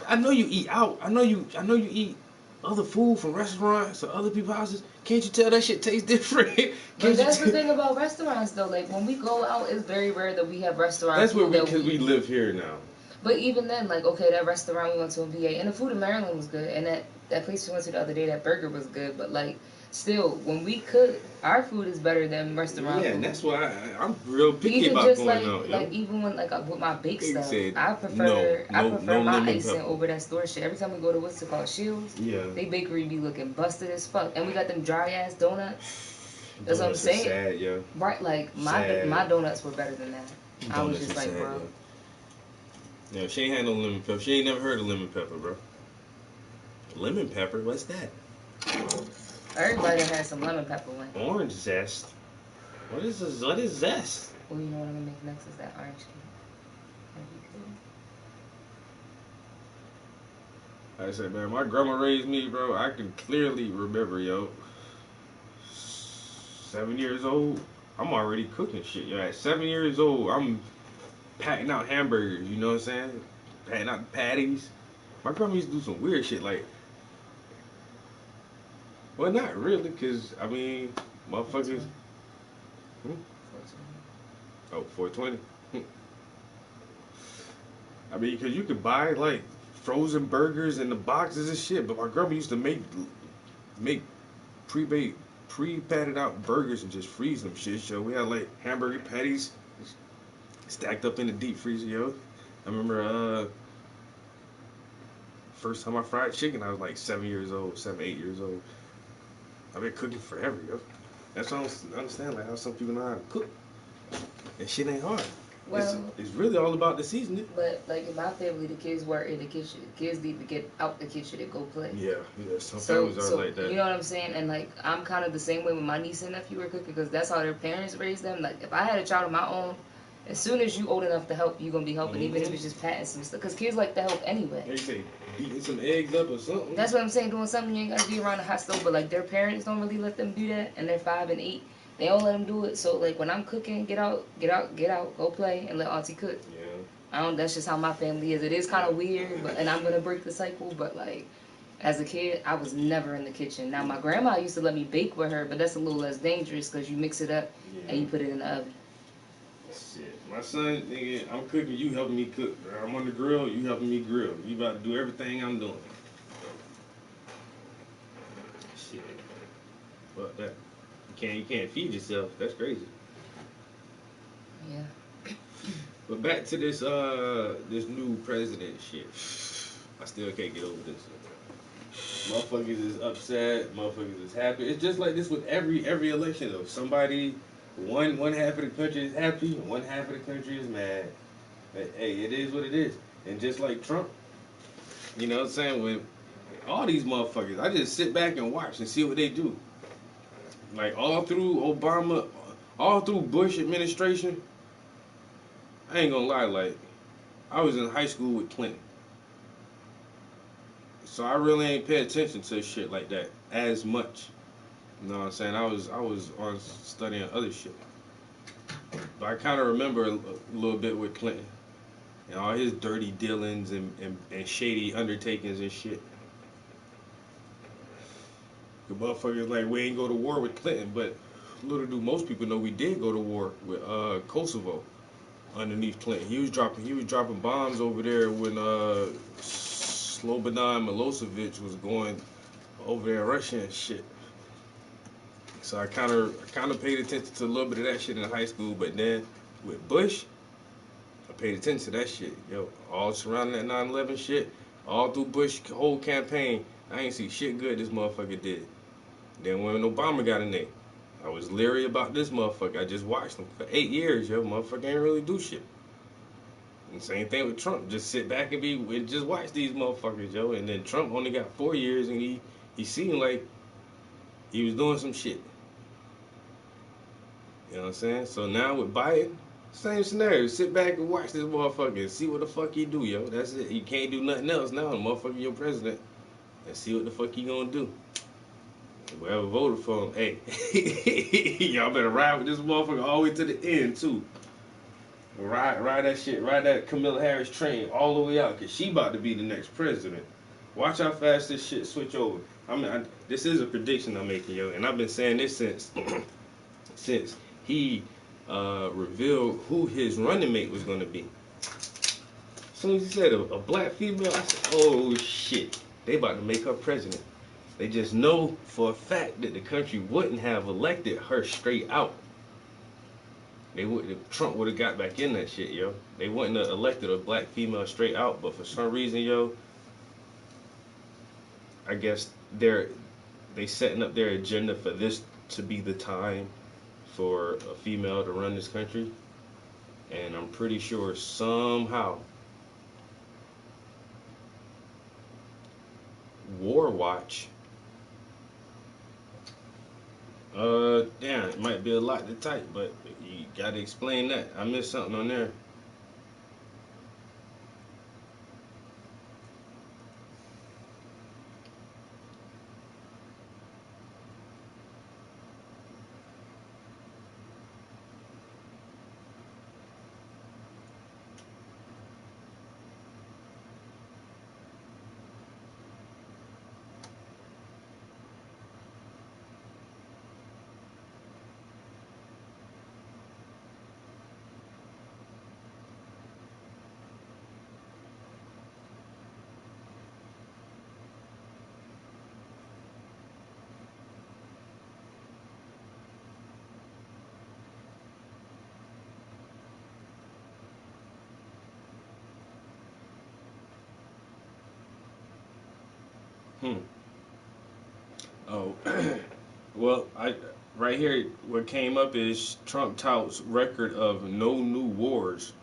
I know you eat out. I know you eat other food from restaurants or other people's houses. Can't you tell that shit tastes different? But that's the thing about restaurants, though. Like, when we go out, it's very rare that we have restaurants. That's where because we live here now. But even then, like, okay, that restaurant we went to in PA, and the food in Maryland was good, and that place we went to the other day, that burger was good, but, like, still, when we cook, our food is better than restaurant Yeah, food. and that's why I'm real picky Even about just going out. like even when like with my baked They stuff, said I prefer my lemon icing pepper. over that store shit. Every time we go to what's it called, Shields, Yeah. they bakery be looking busted as fuck, and we got them dry ass donuts. That's what I'm Donuts are saying. Sad, yeah. Right, like Sad. my donuts were better than that. I was Donuts just are like, sad, bro. Yeah, she ain't had no lemon pepper. She ain't never heard of lemon pepper, bro. Lemon pepper? What's that? Everybody had some lemon pepper one. Orange zest. What is this? What is zest? Well, you know what I'm gonna make next is that orange cake. I said, man, my grandma raised me, bro. I can clearly remember, yo. 7 years old, I'm already cooking shit, yo. At 7 years old, I'm patting out hamburgers, you know what I'm saying? Patting out patties. My grandma used to do some weird shit, like, Well, not really, cause I mean, motherfuckers. Hmm? Oh, 420. I mean, cause you could buy like frozen burgers in the boxes and shit. But my grandma used to make pre-made, pre-patted out burgers and just freeze them shit. So we had like hamburger patties stacked up in the deep freezer, yo. I remember first time I fried chicken, I was like 7 years old, 8 years old. I've been cooking forever, yo. That's why I don't understand like how some people know how to cook. And shit ain't hard. Well, It's really all about the seasoning. but like in my family, the kids work in the kitchen. Kids need to get out the kitchen and go play. Yeah, some So, families are so like that. you know what I'm saying? And like I'm kind of the same way when my niece and nephew were cooking because that's how their parents raised them. Like if I had a child of my own, as soon as you old enough to help, you gonna be helping, even if it's just patting some stuff. Because kids like to help anyway. They say beating some eggs up or something. That's what I'm saying. Doing something you ain't gotta be around the hot stove. But like their parents don't really let them do that, and they're 5 and 8. They don't let them do it. So like when I'm cooking, get out, go play, and let auntie cook. Yeah. I don't. That's just how my family is. It is kind of weird, but and I'm gonna break the cycle. But like, as a kid, I was never in the kitchen. Now my grandma used to let me bake with her, but that's a little less dangerous because you mix it up and you put it in the oven. Shit, my son, nigga, I'm cooking, you helping me cook. Bro. I'm on the grill, you helping me grill. You about to do everything I'm doing. Shit, fuck that. You can't feed yourself. That's crazy. Yeah. But back to this this new president shit. I still can't get over this. Motherfuckers is upset. Motherfuckers is happy. It's just like this with every election though. Somebody, one half of the country is happy, one half of the country is mad. But, hey, it is what it is. And just like Trump, you know what I'm saying? When all these motherfuckers, I just sit back and watch and see what they do. Like all through Obama, all through Bush administration. I ain't gonna lie, like I was in high school with Clinton. So I really ain't pay attention to shit like that as much. You know what I'm saying? I was on studying other shit. But I kind of remember a little bit with Clinton and all his dirty dealings and shady undertakings and shit. The motherfuckers like we ain't go to war with Clinton, but little do most people know we did go to war with Kosovo underneath Clinton. He was dropping bombs over there when Slobodan Milosevic was going over there in Russia and shit. So I kind of paid attention to a little bit of that shit in high school, but then with Bush, I paid attention to that shit. Yo, all surrounding that 9/11 shit, all through Bush whole campaign, I ain't see shit good this motherfucker did. Then when Obama got in there, I was leery about this motherfucker. I just watched him for 8 years, yo. Motherfucker ain't really do shit. And same thing with Trump. Just sit back and just watch these motherfuckers, yo. And then Trump only got 4 years, and he seemed like he was doing some shit. You know what I'm saying? So now with Biden, same scenario. Sit back and watch this motherfucker and see what the fuck he do, yo. That's it. You can't do nothing else now. The motherfucker your president. And see what the fuck he gonna do. Whoever voted for him, hey, y'all better ride with this motherfucker all the way to the end too. Ride that shit, ride that Kamala Harris train all the way out, cause she about to be the next president. Watch how fast this shit switch over. This is a prediction I'm making, yo, and I've been saying this since he revealed who his running mate was gonna be. As soon as he said a black female, I said, oh shit, they about to make her president. They just know for a fact that the country wouldn't have elected her straight out. Trump would have got back in that shit, yo. They wouldn't have elected a black female straight out, but for some reason, yo, I guess they setting up their agenda for this to be the time for a female to run this country. And I'm pretty sure somehow War Watch. Damn, it might be a lot to type, but you gotta explain that. I missed something on there. Oh, well, right here, what came up is Trump touts record of no new wars,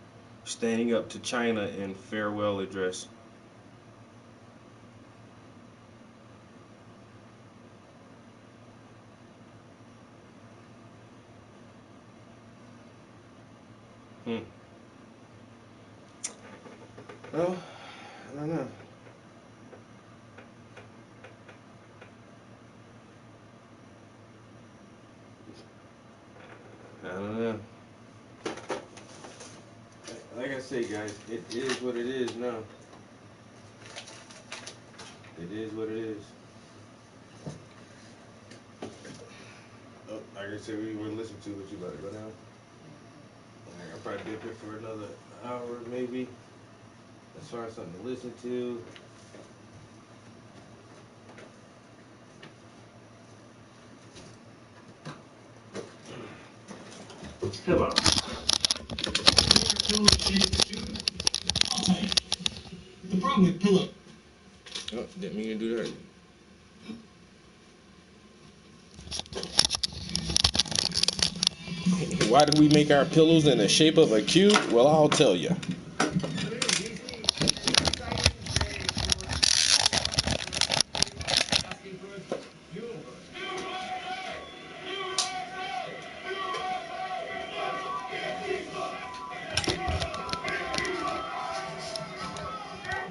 standing up to China in farewell address. Well, I don't know. I don't know. Like I say, guys, it is what it is now. It is what it is. Oh, like I said, we were listening to what you about to go down. I'll probably dip it for another hour, maybe. As far as something to listen to. Hello. The problem with pillow. Oh, didn't mean to do that. Why do we make our pillows in the shape of a cube? Well, I'll tell you.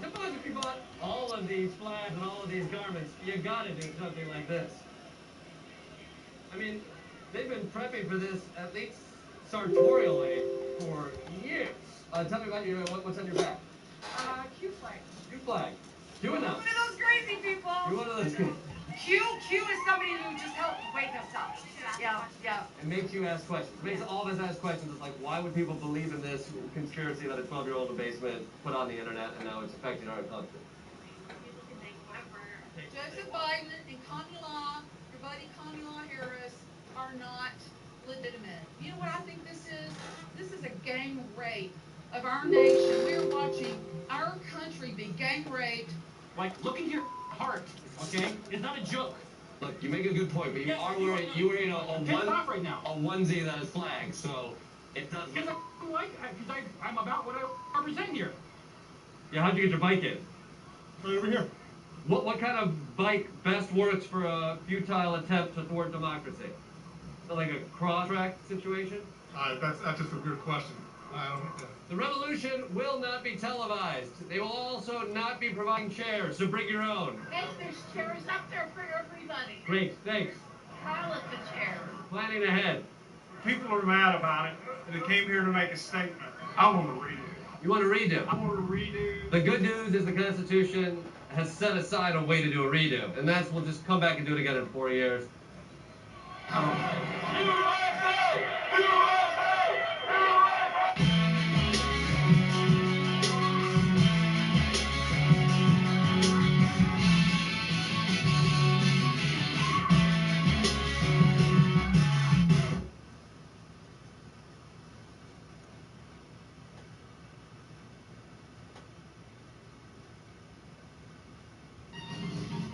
Suppose if you bought all of these flags and all of these garments, you gotta do something like this. I mean, they've been prepping for this at least sartorially for years. Tell me about what's on your back. Q flag. Q flag. Q enough. One of those crazy people. You're one of those crazy. Q is somebody who just helps wake us up. Yeah. It makes you ask questions. It makes all of us ask questions. It's like, why would people believe in this conspiracy that a 12-year-old in the basement put on the internet and now it's affecting our country? Joseph Biden and Kamala, your buddy Kamala Harris, are not legitimate. You know what I think this is? This is a gang rape of our nation. We are watching our country be gang raped. Like, look at your heart, okay? It's not a joke. Look, you make a good point, but you're wearing a onesie that is flagged, so it does. Because I'm about what I represent here. Yeah, how'd you get your bike in? Right over here. What kind of bike best works for a futile attempt to thwart democracy? So like a cross-track situation? That's just a good question. The revolution will not be televised. They will also not be providing chairs, so bring your own. Hey, there's chairs up there for everybody. Great, thanks. Pilot the chairs. Planning ahead. People are mad about it, and they came here to make a statement. I want to redo. You want to redo? I want to redo. The good news is the Constitution has set aside a way to do a redo, and that's we'll just come back and do it again in 4 years.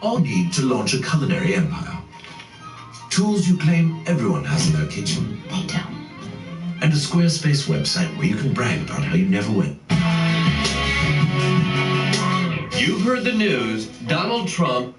All need to launch a culinary empire. Tools you claim everyone has in their kitchen. They don't. And a Squarespace website where you can brag about how you never win. You've heard the news. Donald Trump.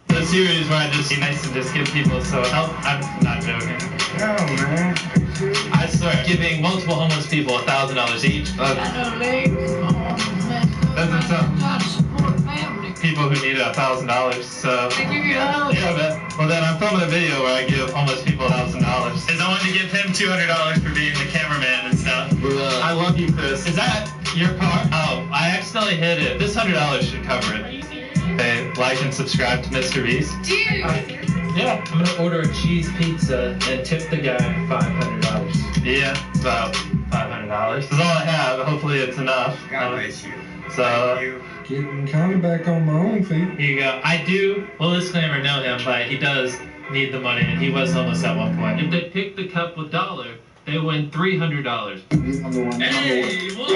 The series where I just be nice and just give people help. I'm not joking. No, man. I swear, giving multiple homeless people $1,000 each. Doesn't sound. People who need $1,000. So. They give you a house. Yeah, man. Well, then I'm filming a video where I give homeless people $1,000. Because I wanted to give him $200 for being the cameraman and stuff. I love you, Chris. Is that? Your car? Oh, I accidentally hit it. This $100 should cover it. Hey, like and subscribe to Mr. Beast. Dude! Yeah. I'm gonna order a cheese pizza and tip the guy $500. Yeah, it's about $500. That's all I have. Hopefully it's enough. God bless you. So, Getting kind of back on my own feet. here you go. I do, well, disclaimer, know him, but he does need the money, and he was homeless at one point. If they pick the cup with dollar, they win $300. Hey, what?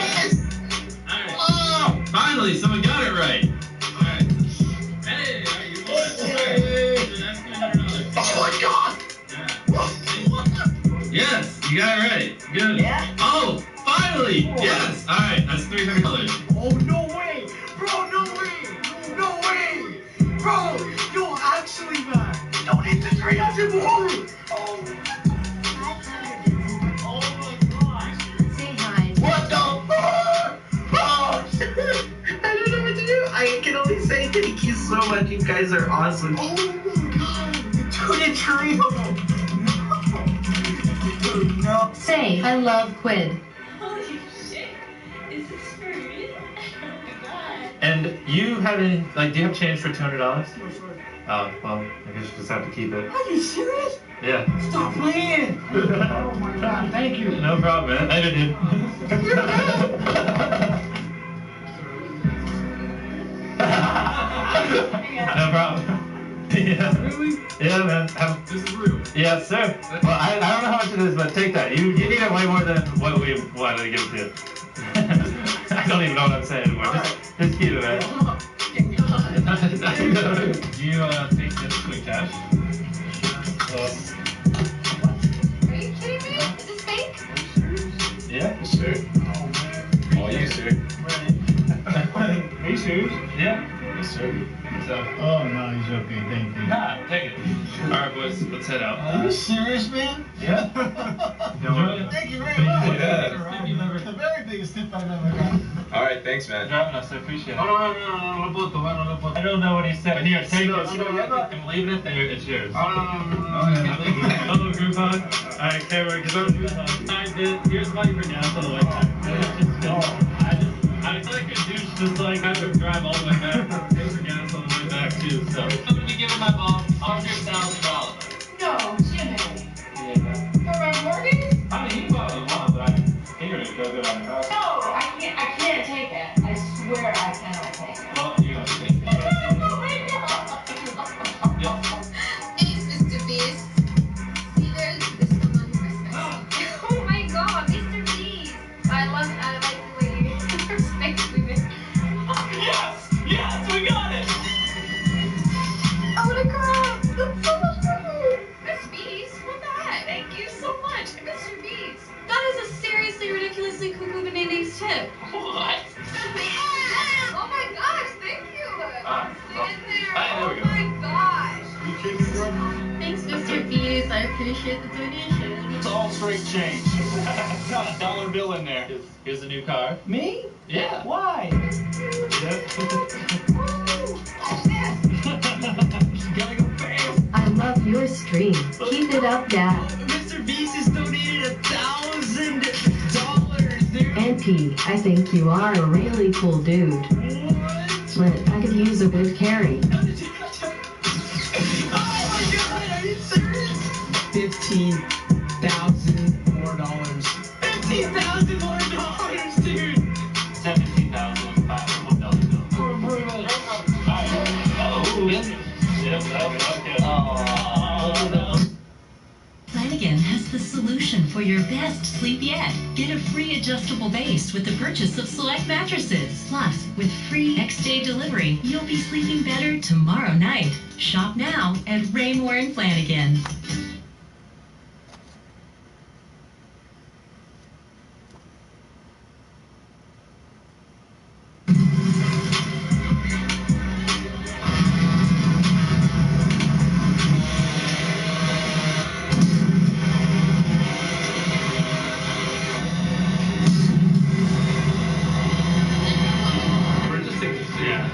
Alright. Oh, finally, someone got it right. Alright. Hey, you won. Alright, that's $300. Oh my god! Yes, you got it right. Good. Yeah? Oh, finally! Yes! Alright, that's $300. Oh, no way! Bro, no way! No way! Bro, you're actually back! Don't eat the 300 more! Oh my gosh! Say hi. What the fuck? Oh, I don't know what to do. I can only say thank you so much. You guys are awesome. Oh my god! Dude, it's real! No. Say, I love Quid. Holy shit. Is this for real? Oh my god. And you haven't, like, do you have change for $200? Oh, well, I guess you just have to keep it. Are you serious? Yeah. Stop playing! Oh my god, thank you! No problem, man. Later, dude. No problem. Yeah. Really? Yeah, man. This is real. Yes, sir. Well, I don't know how much it is, but take that. You need it way more than what we wanted to give it to you. I don't even know what I'm saying anymore. Just keep it, man. Do you take this quick cash? Are you kidding me? Is this fake? Yeah, sure. Oh man. Oh, yes, sir. Are you serious? Yeah. Yes, sir. So, Oh no, he's okay, thank you. nah, take it. All right, boys, let's head out. Are you serious, man? Yeah. Thank you very much. Yeah. The very biggest tip I've ever got. All right, thanks, man. Driving us, I appreciate it. No, I don't know what he said. Here, take it. I'm leaving it there. It's yours. No. Hello, Groupon. All right, camera, because I'm Groupon. I did. Here's money for gas on the way back. I feel like a douche just like I would drive all the way back. Pay for gas on the way back too. So I'm gonna be giving my mom $100,000. No, Jimmy. Yeah. For my mortgage? I mean, you probably want, but I figured it'd go good on the car. No, I can't take it. I swear I cannot take it. Well, you're gonna take it. Thanks, Mr. Beast. See, there's this someone who respects me. Oh my god, Mr. Beast. I like the way you respect me. Yes, we got it. I wanna cry. That's so much money. Mr. Beast, what the heck? Thank you so much, Mr. Beast. That is a seriously ridiculously cuckoo bananas tip. What? Oh my gosh, thank you. Stay in there. There we go. Oh my gosh. You kidding me, bro? Thanks, Mr. Beast. I appreciate the donation. It's all straight change. Not a dollar bill in there. Here's the new car. Me? Yeah. Why? Gotta go fast. I love your stream. Keep it up, Dad. Mr. Beast has donated $1,000, dude. And P, I think you are a really cool dude. What? But I could use a good carry. Oh my god, are you serious? $15,000 more. $15,000 more, dude. $17,500. Flanagan has the solution for your best sleep yet. Get a free adjustable base with the purchase of select mattresses. Plus, with free next-day delivery, you'll be sleeping better tomorrow night. Shop now at Raymore and Flanagan.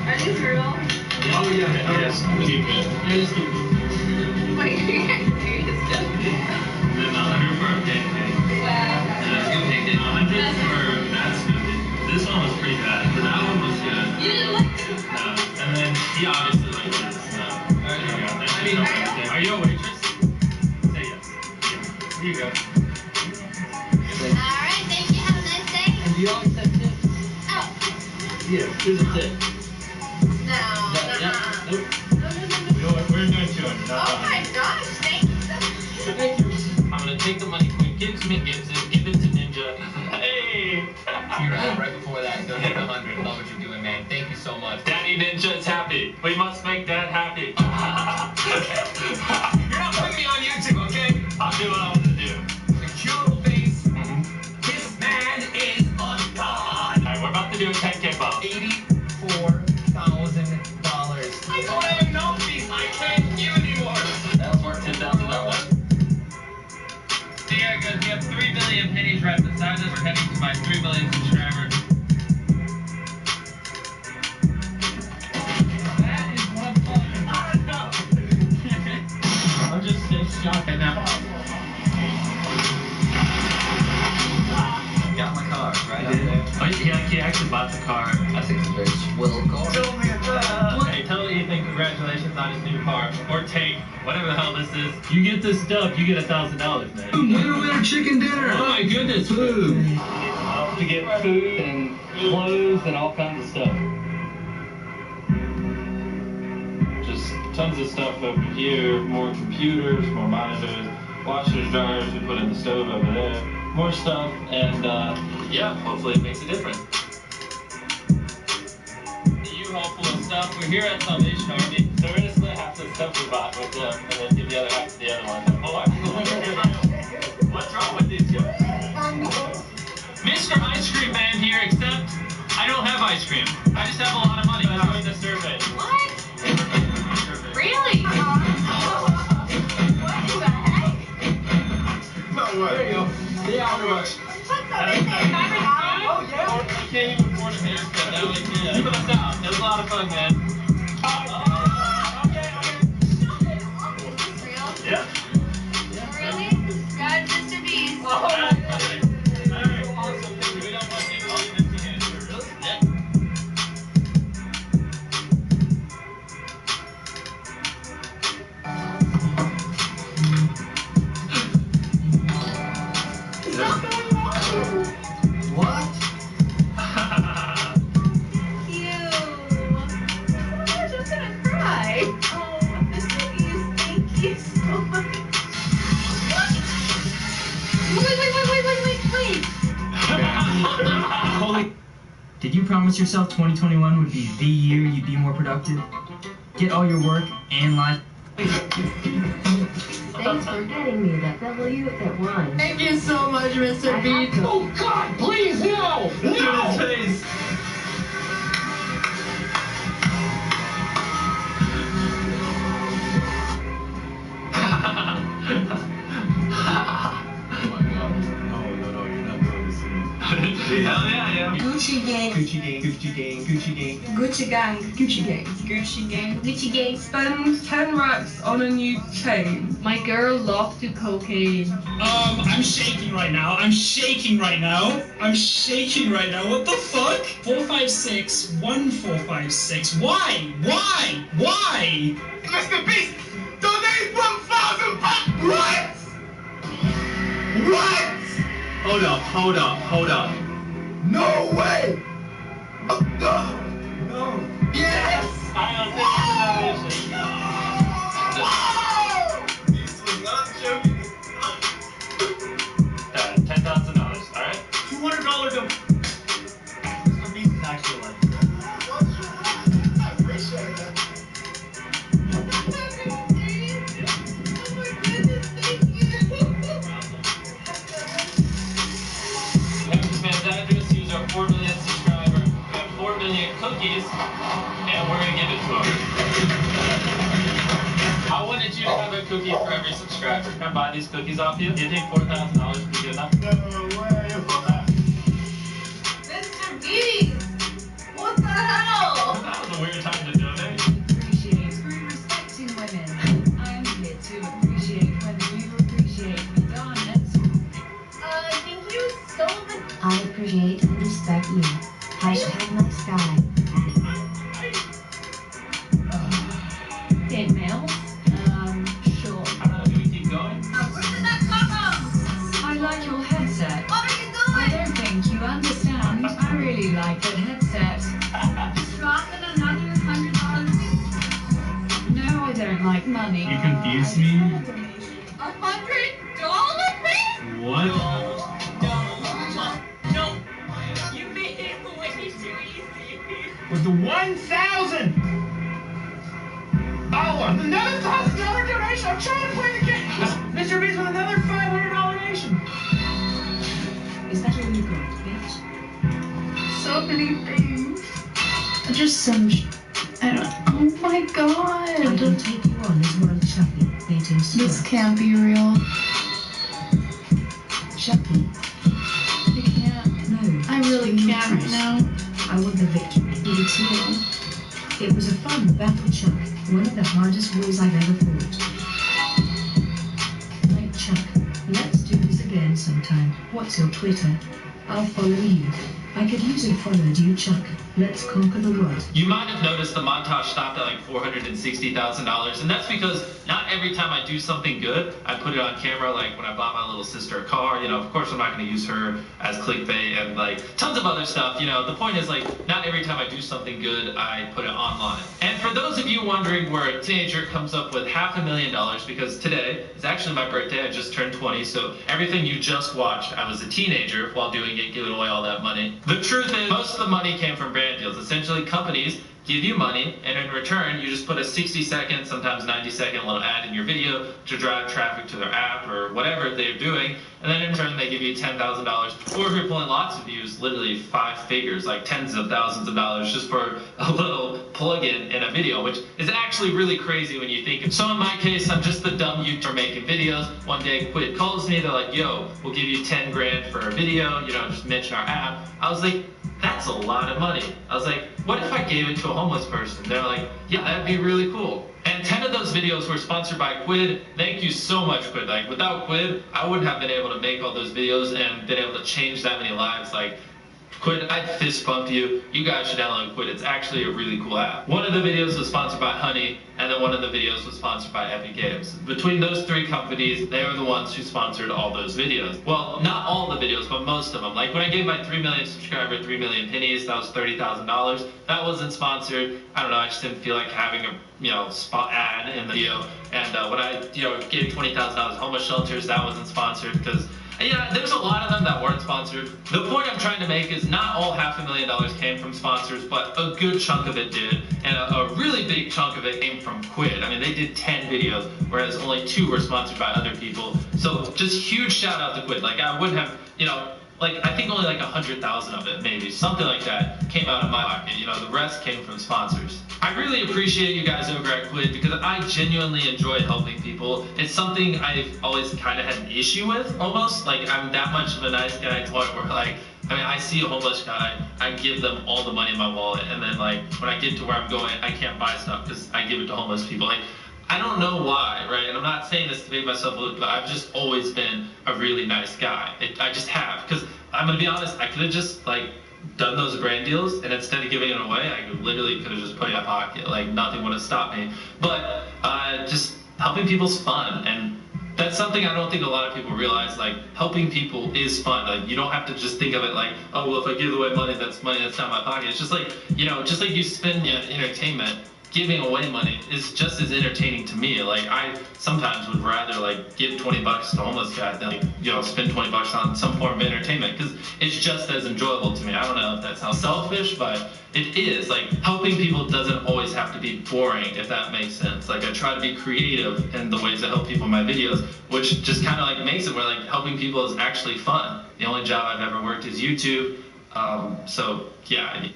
Are these real? Oh, yeah. Yes, keep it. Wait, are you serious? Then 100 for a pancake. Wow. And that's gonna take it 100 for that's good. This one He obviously likes this. Are you a waitress? Say yes. Here you go. Alright, thank you. Have a nice day. And do you all accept tips? Oh. Here, here's a tip. No. Nope. We're doing 200. Oh my gosh, thank you so much. Thank you. I'm gonna take the money Quick gives me, give it to Ninja. Hey! Right before that, donate 100. Love what you're doing, man. Thank you so much. Daddy Ninja's happy. We must make Dad happy. You're not putting me on YouTube, okay? I'll do what I want to do. The cute little face. This man is a god. Alright, we're about to do a 10K bomb. $84,000. I don't have no fees. I can't give anymore. That's worth $10,000. Yeah, good. We have 3 million pennies right beside us. We're heading to my 3 million subscribers. That is one fucking. I'm just shocked right now. Got my car, right? Oh, he actually bought the car. I think it's a very swell car. Hey, tell Ethan congratulations on his new car. Or take whatever the hell this is. You get this stuff, you get $1,000, man. Winner, chicken dinner. Oh my goodness, food. To get food and clothes and all kinds of stuff. Just tons of stuff over here. More computers, more monitors, washers, dryers. We put in the stove over there. More stuff, and yeah, hopefully it makes a difference. The U-Haul full of stuff. We're here at Salvation Army, so we're gonna split half the stuff we bought with them, and then give the other half to the other one. Oh, what's wrong with these guys? Mr. Ice Cream Man here, except I don't have ice cream. I just have a lot of money. Let's join the survey. What? Really? What the heck? No way. There you go. Yeah, I'll rush. What's up, is it? Oh, yeah? I can't even afford a haircut. That was good. Keep us out. It was a lot of fun, man. Real? Yeah. Really? God, Mr. Beast. Oh, awesome. We don't want people to leave this again. Really? Yeah. What? Thank you. So much, I'm gonna cry. Oh, Mr. Beast, thank you so much. Wait. Holy. Did you promise yourself 2021 would be the year you'd be more productive? Get all your work and life. Thanks for getting me that W that rhymes. Thank you so much, Mr. B. Oh God, please no! Look at his face. Hell yeah, I am. Gucci gang. Gucci gang, Gucci gang, Gucci gang. Gucci gang. Gucci gang. Gucci gang. Gucci gang. Spend 10 racks on a new chain. My girl loves to cocaine. I'm shaking right now. I'm shaking right now. What the fuck? 456 1456. Why? Mr. Beast, donate 1,000 back. What? Hold up. No way. No. Yes. This was not joking. $10,000, alright? $200 to. Mr. Beast is actually like. I appreciate that. Address, use our 4 million subscriber. We have 4 million cookies, and we're gonna give it to him. I wanted you to have a cookie for every subscriber. Can I buy these cookies off you? Do you think $4,000 would be good enough? No way. Mr. Beast, what the hell? That was a weird time to donate. Appreciate through respecting women. I'm here to appreciate whether you appreciate me, darn it. Thank you so much. I appreciate and respect you. #nice guy. really like that headset. Dropping another $100? No, I don't like money. You confused me. $100 fee? What? No. You made it way too easy. With the 1,000. Oh, another $1,000 donation. I'm trying to play the game. Mr. Beast with another $500 donation. Is that all you got, bitch? So many things. Just some I don't. Oh my god. I can take you on as one Chucky, dating Stuart. This can't be real. Chucky? I can't. No. I really can't right now. I want the victory. Me too. It was a fun battle, Chuck. One of the hardest wars I've ever fought. Right, Chuck. Let's do this again sometime. What's your Twitter? I'll follow you. I could use it followed you, Chuck. Let's conquer the world. You might have noticed the montage stopped at like $460,000, and that's because not every time I do something good, I put it on camera. Like when I bought my little sister a car, you know, of course I'm not going to use her as clickbait and like tons of other stuff. You know, the point is like not every time I do something good, I put it online. And for those of you wondering where a teenager comes up with $500,000, because today is actually my birthday, I just turned 20, so everything you just watched, I was a teenager while doing it, giving away all that money. The truth is, most of the money came from brand deals. Essentially, companies give you money, and in return, you just put a 60-second, sometimes 90-second little ad in your video to drive traffic to their app or whatever they're doing, and then in return, they give you $10,000. Or if you're pulling lots of views, literally 5 figures, like tens of thousands of dollars just for a little plug-in in a video, which is actually really crazy when you think of it. So in my case, I'm just the dumb YouTuber making videos. One day, Quid calls me, they're like, yo, we'll give you 10 grand for a video, you know, just mention our app. I was like, that's a lot of money. I was like, what if I gave it to a homeless person? They're like, yeah, that'd be really cool. And 10 of those videos were sponsored by Quid. Thank you so much, Quid. Like, without Quid, I wouldn't have been able to make all those videos and been able to change that many lives. Like, Quid, I'd fist bump you. You guys should download Quid. It's actually a really cool app. One of the videos was sponsored by Honey, and then one of the videos was sponsored by Epic Games. Between those 3 companies, they were the ones who sponsored all those videos. Well, not all the videos, but most of them. Like when I gave my 3 million subscriber 3 million pennies, that was $30,000. That wasn't sponsored. I don't know, I just didn't feel like having a spot ad in the video. And when I gave $20,000 homeless shelters, that wasn't sponsored because yeah, there's a lot of them that weren't sponsored. The point I'm trying to make is not all $500,000 came from sponsors, but a good chunk of it did. And a really big chunk of it came from Quid. I mean, they did 10 videos, whereas only 2 were sponsored by other people. So just huge shout out to Quid. Like I wouldn't have, like I think only like 100,000 of it, maybe something like that, came out of my pocket. The rest came from sponsors. I really appreciate you guys over at Quid because I genuinely enjoy helping people. It's something I've always kind of had an issue with, almost. Like I'm that much of a nice guy to the point where like, I see a homeless guy, I give them all the money in my wallet, and then like when I get to where I'm going, I can't buy stuff because I give it to homeless people. Like, I don't know why, right? And I'm not saying this to make myself look, but I've just always been a really nice guy. I just have, because I'm gonna be honest, I could have just like done those brand deals, and instead of giving it away, I literally could have just put it in my pocket. Like nothing would have stopped me. But just helping people's fun, and that's something I don't think a lot of people realize. Like helping people is fun. Like you don't have to just think of it like, oh well, if I give away money that's not in my pocket. It's just like just like you spend entertainment. Giving away money is just as entertaining to me. Like I sometimes would rather like give 20 bucks to a homeless guy than spend 20 bucks on some form of entertainment because it's just as enjoyable to me. I don't know if that sounds selfish, but it is. Like helping people doesn't always have to be boring, if that makes sense. Like I try to be creative in the ways I help people in my videos, which just kind of like makes it where like helping people is actually fun. The only job I've ever worked is YouTube. So yeah.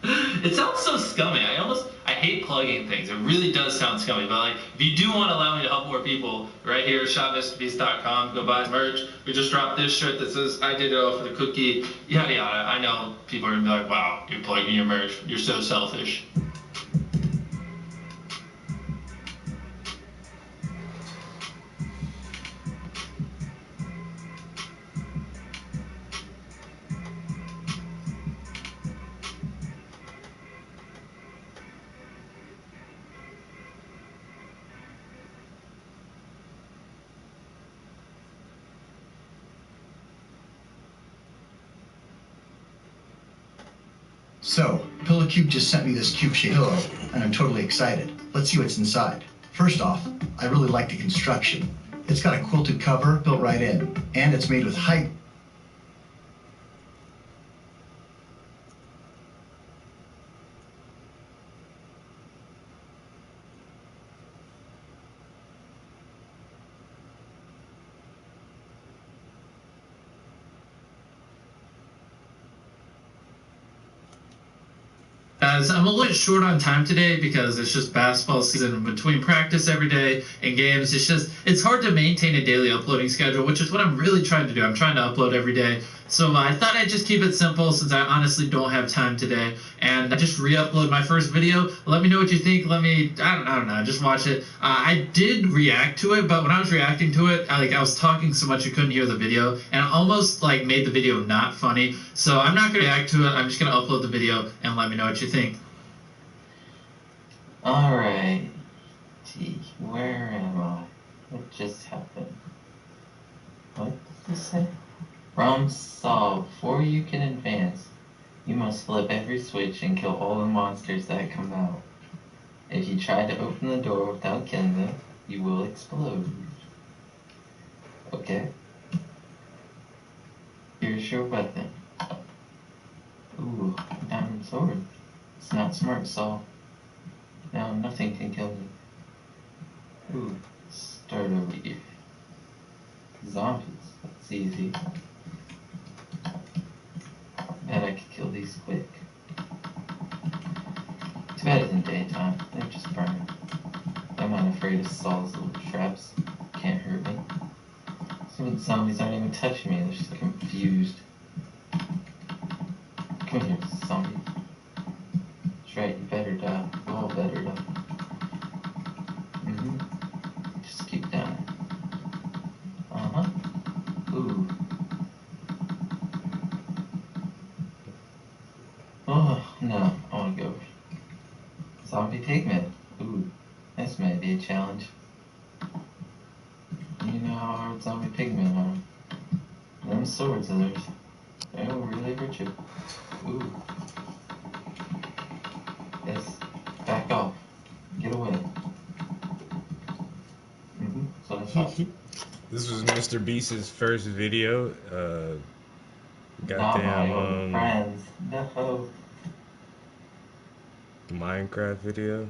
It sounds so scummy. I hate plugging things. It really does sound scummy. But like, if you do want to allow me to help more people, right here, shopmrbeast.com, go buy merch. We just dropped this shirt that says, I did it all for the cookie, yada yada. I know people are going to be like, wow, you're plugging your merch. You're so selfish. So, Pillow Cube just sent me this cube-shaped pillow, and I'm totally excited. Let's see what's inside. First off, I really like the construction. It's got a quilted cover built right in, and it's made with high... Guys, I'm a little short on time today because it's just basketball season. Between practice every day and games, it's hard to maintain a daily uploading schedule, which is what I'm really trying to do. I'm trying to upload every day. So I thought I'd just keep it simple since I honestly don't have time today. And I just re-upload my first video. Let me know what you think. I don't know, just watch it. I did react to it, but when I was reacting to it, I was talking so much you couldn't hear the video, and I almost made the video not funny. So I'm not going to react to it. I'm just going to upload the video and let me know what you think. Alright. Gee, where am I? What just happened? What did this say? Problem solved. Before you can advance, you must flip every switch and kill all the monsters that come out. If you try to open the door without killing them, you will explode. Okay. Here's your weapon. Ooh, a diamond sword. It's not smart, Saul. Now nothing can kill me. Ooh, start over here. Zombies. That's easy. Bet I could kill these quick. Too bad it's in daytime. They're just burning. I'm not afraid of Saul's little traps. Can't hurt me. Some of the zombies aren't even touching me. They're just confused. Come here, zombie. That's right, you better die. You all better die. Just keep down. Ooh. Oh, no, I want to go. Zombie pigman. Ooh, this may be a challenge. You know how hard zombie pigmen are. Them swords of theirs, they will really hurt you. Ooh. Yes, back off. Get away. So I thought. This was Mr. Beast's first video. Goddamn, friends. No. Minecraft video.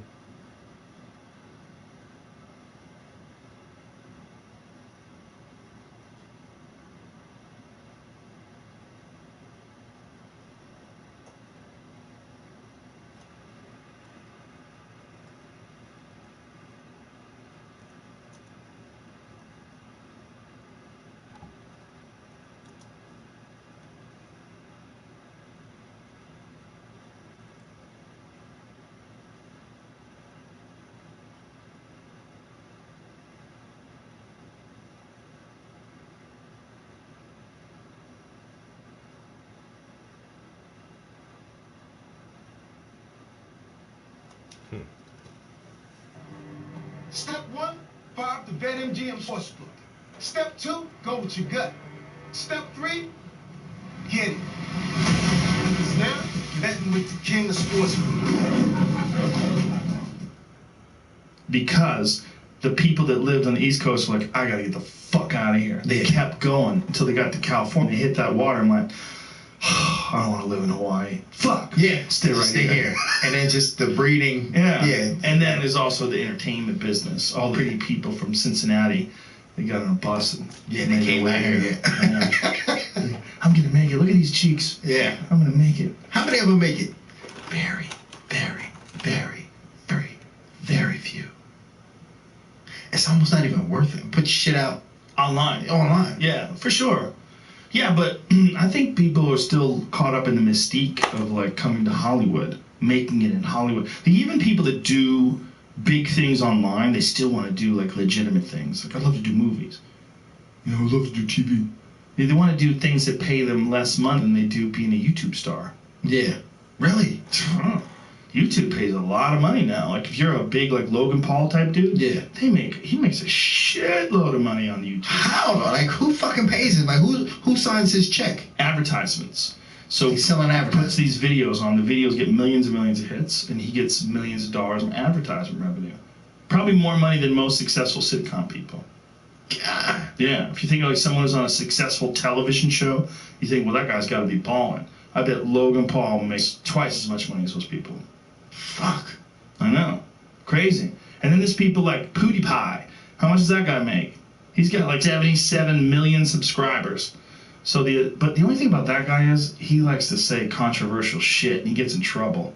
Step 1, fire up the BetMGM Sportsbook. Step 2, go with your gut. Step 3, get it. Because now, betting with the king of sportsbook. Because the people that lived on the East Coast were like, I gotta get the fuck out of here. They kept going until they got to California. They hit that water and went, I don't want to live in Hawaii. Fuck. Yeah, stay here. And then just the breeding. Yeah. Yeah. And then there's also the entertainment business. All the pretty people from Cincinnati, they got on a bus and they came out here. Yeah. I'm gonna make it. Look at these cheeks. Yeah. I'm gonna make it. How many of them make it? Very, very, very, very, very few. It's almost not even worth it. Put your shit out online. Yeah, for sure. Yeah, but I think people are still caught up in the mystique of coming to Hollywood, making it in Hollywood. Even people that do big things online, they still want to do legitimate things. I'd love to do movies. I'd love to do TV. They want to do things that pay them less money than they do being a YouTube star. Yeah. Really? YouTube pays a lot of money now. If you're a big Logan Paul type dude, yeah, he makes a shitload of money on YouTube. How? Who fucking pays him? Who signs his check? Advertisements. So he's selling advertising. Puts these videos on. The videos get millions and millions of hits, and he gets millions of dollars in advertisement revenue. Probably more money than most successful sitcom people. God. Yeah, if you think like someone who's on a successful television show, you think, well, that guy's got to be balling. I bet Logan Paul makes twice as much money as those people. Fuck. I know. Crazy. And then there's people like PewDiePie. How much does that guy make? He's got like 77 million subscribers. But the only thing about that guy is he likes to say controversial shit and he gets in trouble.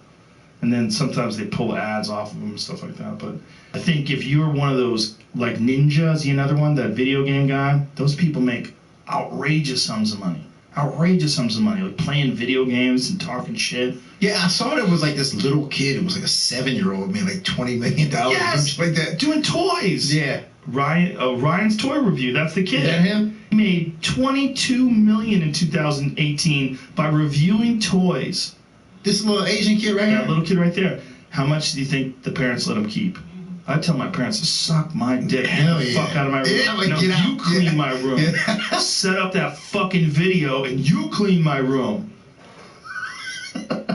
And then sometimes they pull ads off of him and stuff like that. But I think if you're one of those, like Ninja, is he another one, that video game guy? Those people make outrageous sums of money. Outrageous sums of money, like playing video games and talking shit. Yeah, I saw there was like this little kid. It was like a 7-year-old made like $20 million. Yes, like that. Doing toys. Yeah. Ryan's Toy Review. That's the kid. Is that him? He made $22 million in 2018 by reviewing toys. This little Asian kid right here? That little kid right there. How much do you think the parents let him keep? I tell my parents to suck my dick. Hell Get the fuck out of my room. Yeah, like, no, get out. You clean my room. Yeah. Set up that fucking video and you clean my room.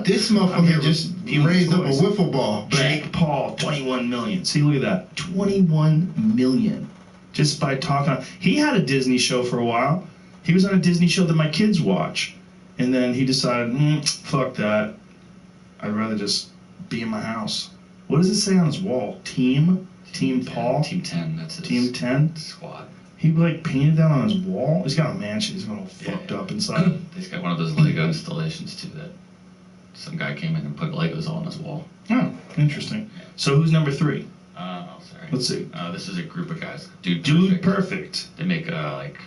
This motherfucker just raised up a wiffle ball. Jake Paul, 21 million. See, look at that. 21 million. Just by talking. He had a Disney show for a while. He was on a Disney show that my kids watch. And then he decided, fuck that. I'd rather just be in my house. What does it say on his wall? Team Paul? Team 10, that's his Team 10? squad. He like painted that on his wall. He's got a mansion. He's all fucked up inside. He's got one of those Lego installations too that some guy came in and put Legos on his wall. Oh, interesting. So who's number 3? Oh, sorry. Let's see. This is a group of guys. Dude Perfect. They make like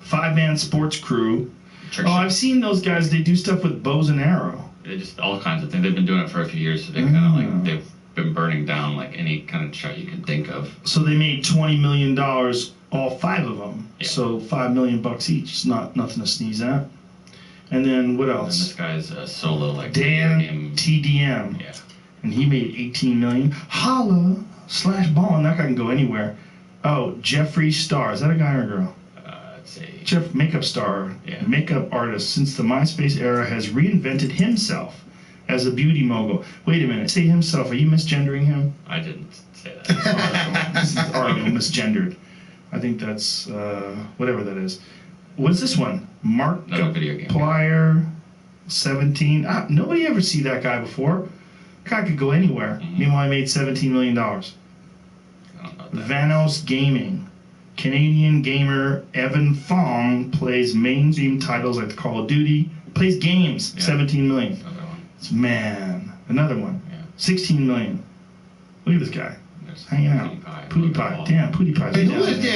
5-man sports crew. Trick Oh, shot. I've seen those guys. They do stuff with bows and arrow. They just all kinds of things. They've been doing it for a few years, so they kind of like they've been burning down like any kind of shot you can think of. So they made $20 million, all 5 of them. Yeah. So $5 million each. It's not nothing to sneeze at. And then what else? And this guy's a solo like Dan TDM. Yeah. And he made 18 million. Holla / Ballin'. That guy can go anywhere. Oh, Jeffree Star. Is that a guy or a girl? Jeff, makeup star, makeup artist since the MySpace era, has reinvented himself as a beauty mogul. Wait a minute, say himself. Are you misgendering him? I didn't say that. This is article misgendered. I think that's whatever that is. What's this one? Markiplier 17. Nobody ever see that guy before. Guy could go anywhere. Meanwhile, he made $17 million. Vanos Gaming. Canadian gamer Evan Fong plays mainstream titles like Call of Duty. Plays games. 17 million. Another one. Man, another one. 16 million. Look at this guy. Hanging out. PewDiePie. Damn, PewDiePie's Hey,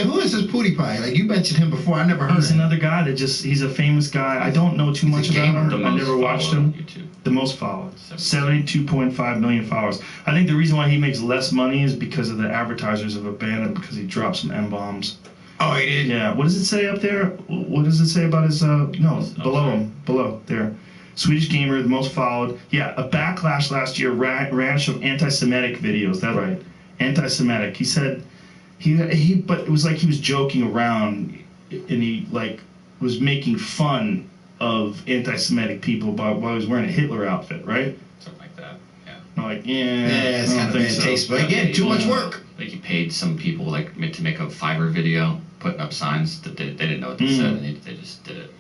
who is this PewDiePie? Like, you mentioned him before. I never heard He's of him. another guy that he's a famous guy. I don't know too much about him. I never watched him. YouTube. The most followed. 72.5 million followers. I think the reason why he makes less money is because of the advertisers have abandoned because he dropped some M-bombs. Oh, he did? Yeah. What does it say up there? What does it say about his, below him. Below, there. Swedish gamer, the most followed. Yeah, a backlash last year ran some anti-Semitic videos. That's right. Anti-Semitic. He said, but it was like he was joking around and he, like, was making fun of anti-Semitic people while he was wearing a Hitler outfit, right? Something like that, yeah. I'm like, it's kind of bad taste, but again, too much work. Like he paid some people like to make a Fiverr video, putting up signs that they didn't know what they said, and they just did it.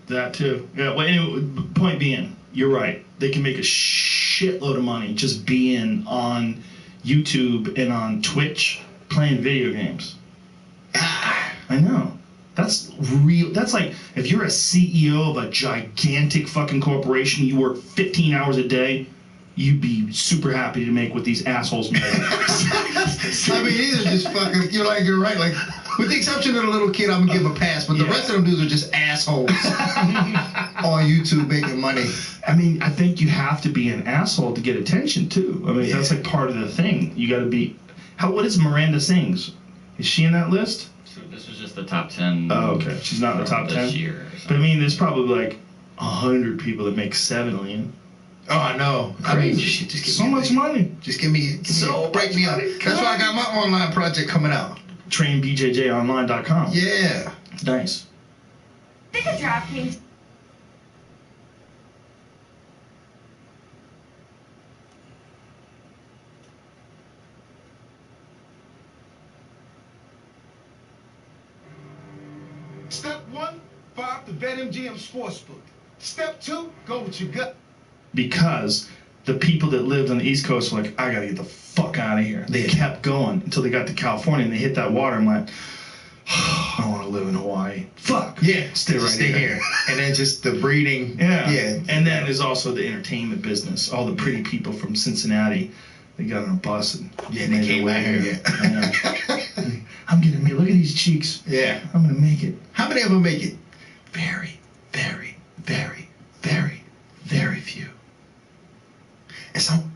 That too. Yeah. Well, anyway, point being, you're right. They can make a shitload of money just being on YouTube and on Twitch playing video games. I know. That's real. That's like if you're a CEO of a gigantic fucking corporation, you work 15 hours a day, you'd be super happy to make what these assholes make. I mean, these are just fucking, you're right. Like, with the exception of the little kid, I'm gonna give him a pass, but the rest of them dudes are just assholes on YouTube making money. I mean, I think you have to be an asshole to get attention, too. I mean, that's like part of the thing. You gotta be... What is Miranda Sings? Is she in that list? So this was just the top 10. Oh, okay. She's not in the top 10? This year. But I mean, there's probably like 100 people that make 7 million. Oh, I know. Crazy. I mean, just give so me much money. Just give me break me up. That's why I got my online project coming out. TrainBJJOnline.com. Yeah. Nice. I think a DraftKings. Step 1, fire up the BetMGM Sportsbook. Step 2, go with your gut. Because the people that lived on the East Coast were like, I gotta get the fuck out of here. They kept going until they got to California and they hit that water. I'm like, I don't want to live in Hawaii. Fuck. Yeah, stay here. And then just the breeding. Yeah. And then there's also the entertainment business. All the pretty people from Cincinnati, they got on a bus and they came out here. Yeah. I'm gonna make. Look at these cheeks. Yeah. I'm gonna make it. How many of them make it? Very, very, very, very, very few. And some.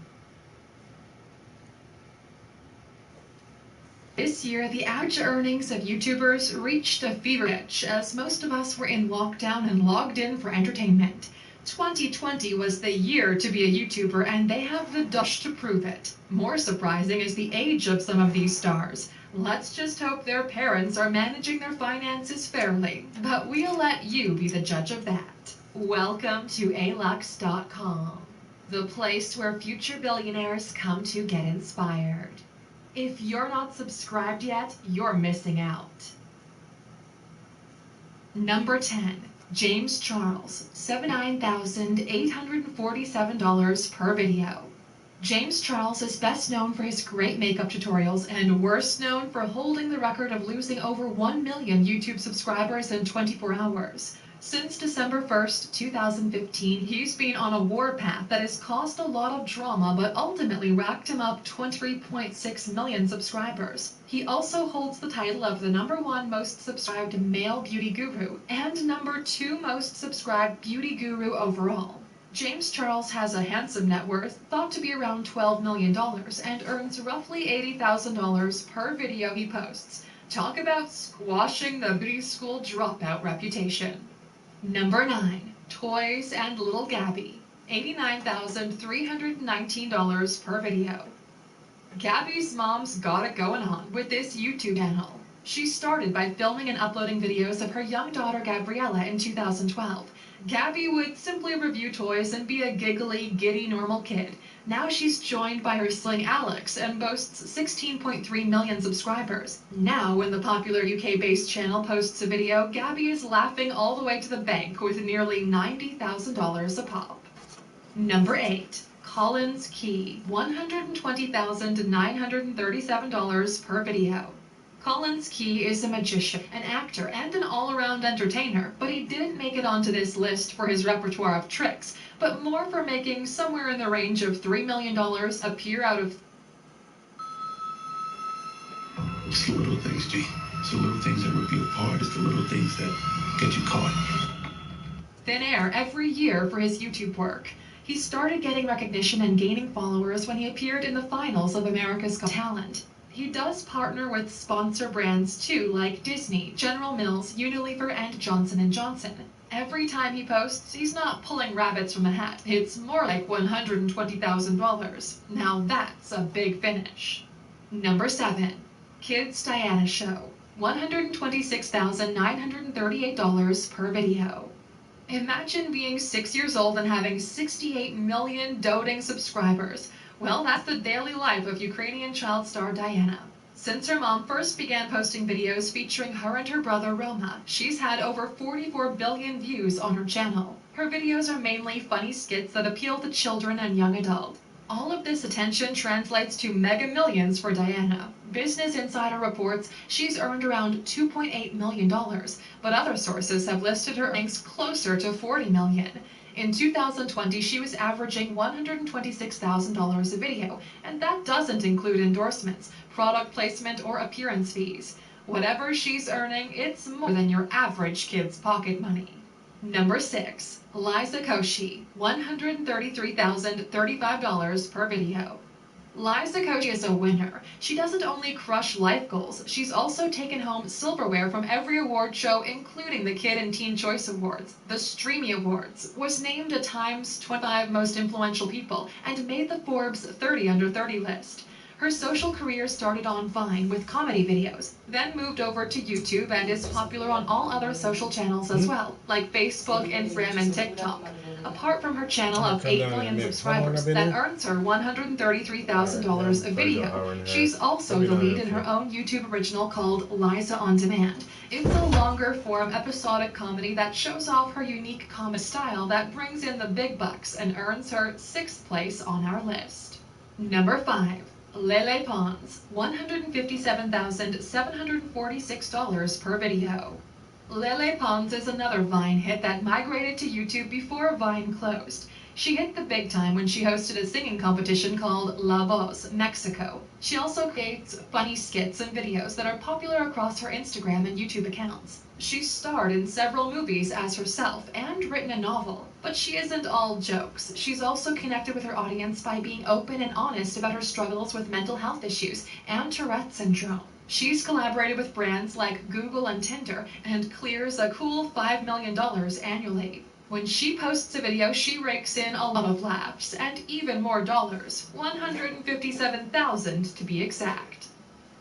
This year, the average earnings of YouTubers reached a fever pitch as most of us were in lockdown and logged in for entertainment. 2020 was the year to be a YouTuber, and they have the dash to prove it. More surprising is the age of some of these stars. Let's just hope their parents are managing their finances fairly, but we'll let you be the judge of that. Welcome to alux.com, the place where future billionaires come to get inspired. If you're not subscribed yet, you're missing out. Number 10. James Charles, $79,847 per video. James Charles is best known for his great makeup tutorials and worst known for holding the record of losing over 1 million YouTube subscribers in 24 hours. Since December 1st, 2015, he's been on a warpath that has caused a lot of drama but ultimately racked him up 23.6 million subscribers. He also holds the title of the #1 most subscribed male beauty guru and #2 most subscribed beauty guru overall. James Charles has a handsome net worth, thought to be around $12 million, and earns roughly $80,000 per video he posts. Talk about squashing the beauty school dropout reputation. Number 9. Toys and Little Gabby, $89,319 per video. Gabby's mom's got it going on with this YouTube channel. She started by filming and uploading videos of her young daughter Gabriella in 2012. Gabby would simply review toys and be a giggly, giddy, normal kid. Now she's joined by her sling Alex and boasts 16.3 million subscribers. Now, when the popular UK-based channel posts a video, Gabby is laughing all the way to the bank with nearly $90,000 a pop. Number 8. Collins Key, $120,937 per video. Collins Key is a magician, an actor, and an all-around entertainer, but he didn't make it onto this list for his repertoire of tricks, but more for making somewhere in the range of $3 million appear out of... It's the little things, G. It's the little things that rip you apart. It's the little things that get you caught. thin air every year for his YouTube work. He started getting recognition and gaining followers when he appeared in the finals of America's Got Talent. He does partner with sponsor brands too, like Disney, General Mills, Unilever, and Johnson & Johnson. Every time he posts, he's not pulling rabbits from a hat. It's more like $120,000. Now that's a big finish. Number 7. Kids Diana Show, $126,938 per video. Imagine being 6 years old and having 68 million doting subscribers. Well, that's the daily life of Ukrainian child star Diana. Since her mom first began posting videos featuring her and her brother Roma, she's had over 44 billion views on her channel. Her videos are mainly funny skits that appeal to children and young adults. All of this attention translates to mega millions for Diana. Business Insider reports she's earned around $2.8 million, but other sources have listed her earnings closer to $40 million. In 2020, she was averaging $126,000 a video, and that doesn't include endorsements, product placement, or appearance fees. Whatever she's earning, it's more than your average kid's pocket money. Number 6. Liza Koshy, $133,035 per video. Liza Koshy is a winner. She doesn't only crush life goals, she's also taken home silverware from every award show, including the Kid and Teen Choice Awards. The Streamy Awards was named a Time's 25 Most Influential People and made the Forbes 30 Under 30 list. Her social career started on Vine with comedy videos, then moved over to YouTube and is popular on all other social channels as well, like Facebook, Instagram, and TikTok. Apart from her channel of 8 million subscribers that earns her $133,000 a video, she's also the lead in her own YouTube original called Liza on Demand. It's a longer-form episodic comedy that shows off her unique comedy style that brings in the big bucks and earns her 6th place on our list. Number 5. Lele Pons, $157,746 per video. Lele Pons is another Vine hit that migrated to YouTube before Vine closed. She hit the big time when she hosted a singing competition called La Voz Mexico. She also creates funny skits and videos that are popular across her Instagram and YouTube accounts. She's starred in several movies as herself and written a novel, but she isn't all jokes. She's also connected with her audience by being open and honest about her struggles with mental health issues and Tourette syndrome. She's collaborated with brands like Google and Tinder and clears a cool $5 million annually. When she posts a video, she rakes in a lot of laughs and even more dollars, $157,000 to be exact.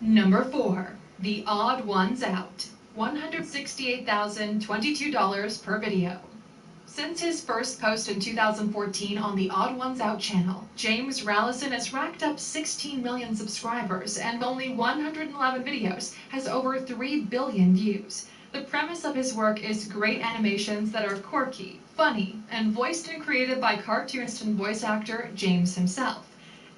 Number 4. The Odd Ones Out, $168,022 per video. Since his first post in 2014 on the Odd Ones Out channel, James Rallison has racked up 16 million subscribers and only 111 videos has over 3 billion views. The premise of his work is great animations that are quirky, funny, and voiced and created by cartoonist and voice actor James himself.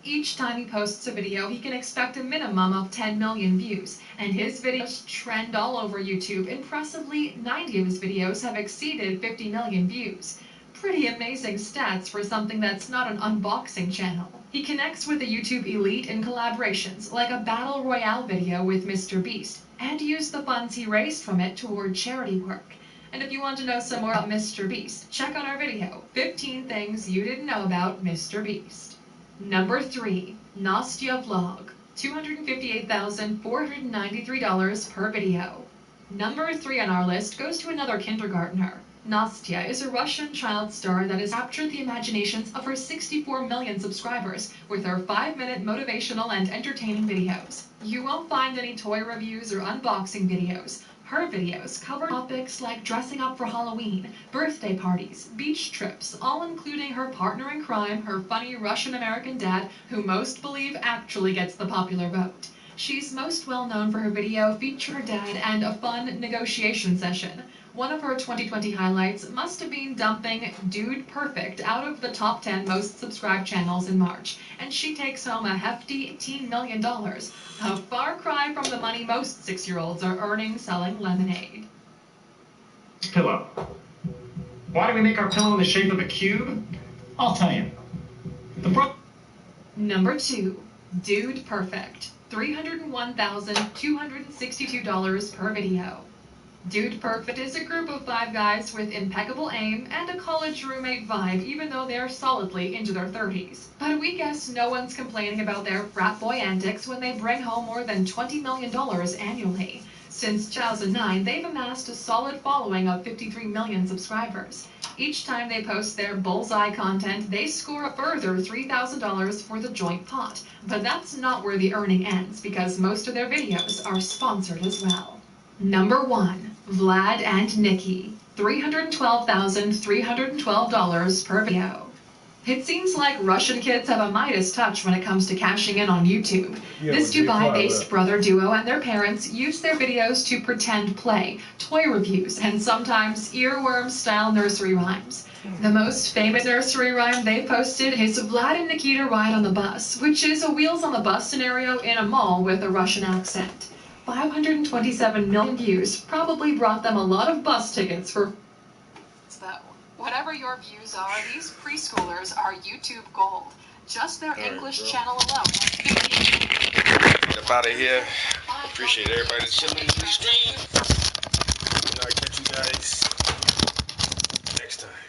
Each time he posts a video, he can expect a minimum of 10 million views, and his videos trend all over YouTube. Impressively, 90 of his videos have exceeded 50 million views. Pretty amazing stats for something that's not an unboxing channel. He connects with the YouTube elite in collaborations, like a Battle Royale video with Mr. Beast, and used the funds he raised from it toward charity work. And if you want to know some more about Mr. Beast, check out our video, 15 Things You Didn't Know About Mr. Beast. Number 3. Nastya Vlog, $258,493 per video. Number 3 on our list goes to another kindergartner. Nastya is a Russian child star that has captured the imaginations of her 64 million subscribers with her 5-minute motivational and entertaining videos. You won't find any toy reviews or unboxing videos. Her videos cover topics like dressing up for Halloween, birthday parties, beach trips, all including her partner in crime, her funny Russian-American dad, who most believe actually gets the popular vote. She's most well known for her video featuring her dad and a fun negotiation session. One of her 2020 highlights must have been dumping Dude Perfect out of the top 10 most subscribed channels in March, and she takes home a hefty $18 million, a far cry from the money most 6-year-olds are earning selling lemonade. Pillow. Why do we make our pillow in the shape of a cube? I'll tell you. Number 2. Dude Perfect, $301,262 per video. Dude Perfect is a group of 5 guys with impeccable aim and a college roommate vibe, even though they're solidly into their 30s. But we guess no one's complaining about their frat boy antics when they bring home more than $20 million annually. Since 2009, they've amassed a solid following of 53 million subscribers. Each time they post their bullseye content, they score a further $3,000 for the joint pot. But that's not where the earning ends, because most of their videos are sponsored as well. Number 1. Vlad and Nikki, $312,312 per video. It seems like Russian kids have a Midas touch when it comes to cashing in on YouTube. This Dubai-based brother duo and their parents use their videos to pretend play, toy reviews, and sometimes earworm-style nursery rhymes. The most famous nursery rhyme they posted is Vlad and Nikita Ride on the Bus, which is a Wheels on the Bus scenario in a mall with a Russian accent. 527 million views probably brought them a lot of bus tickets for... Though, whatever your views are, these preschoolers are YouTube gold. Just their English channel alone has 15... Up out of here. Appreciate everybody chilling in the stream. And I'll catch you guys next time.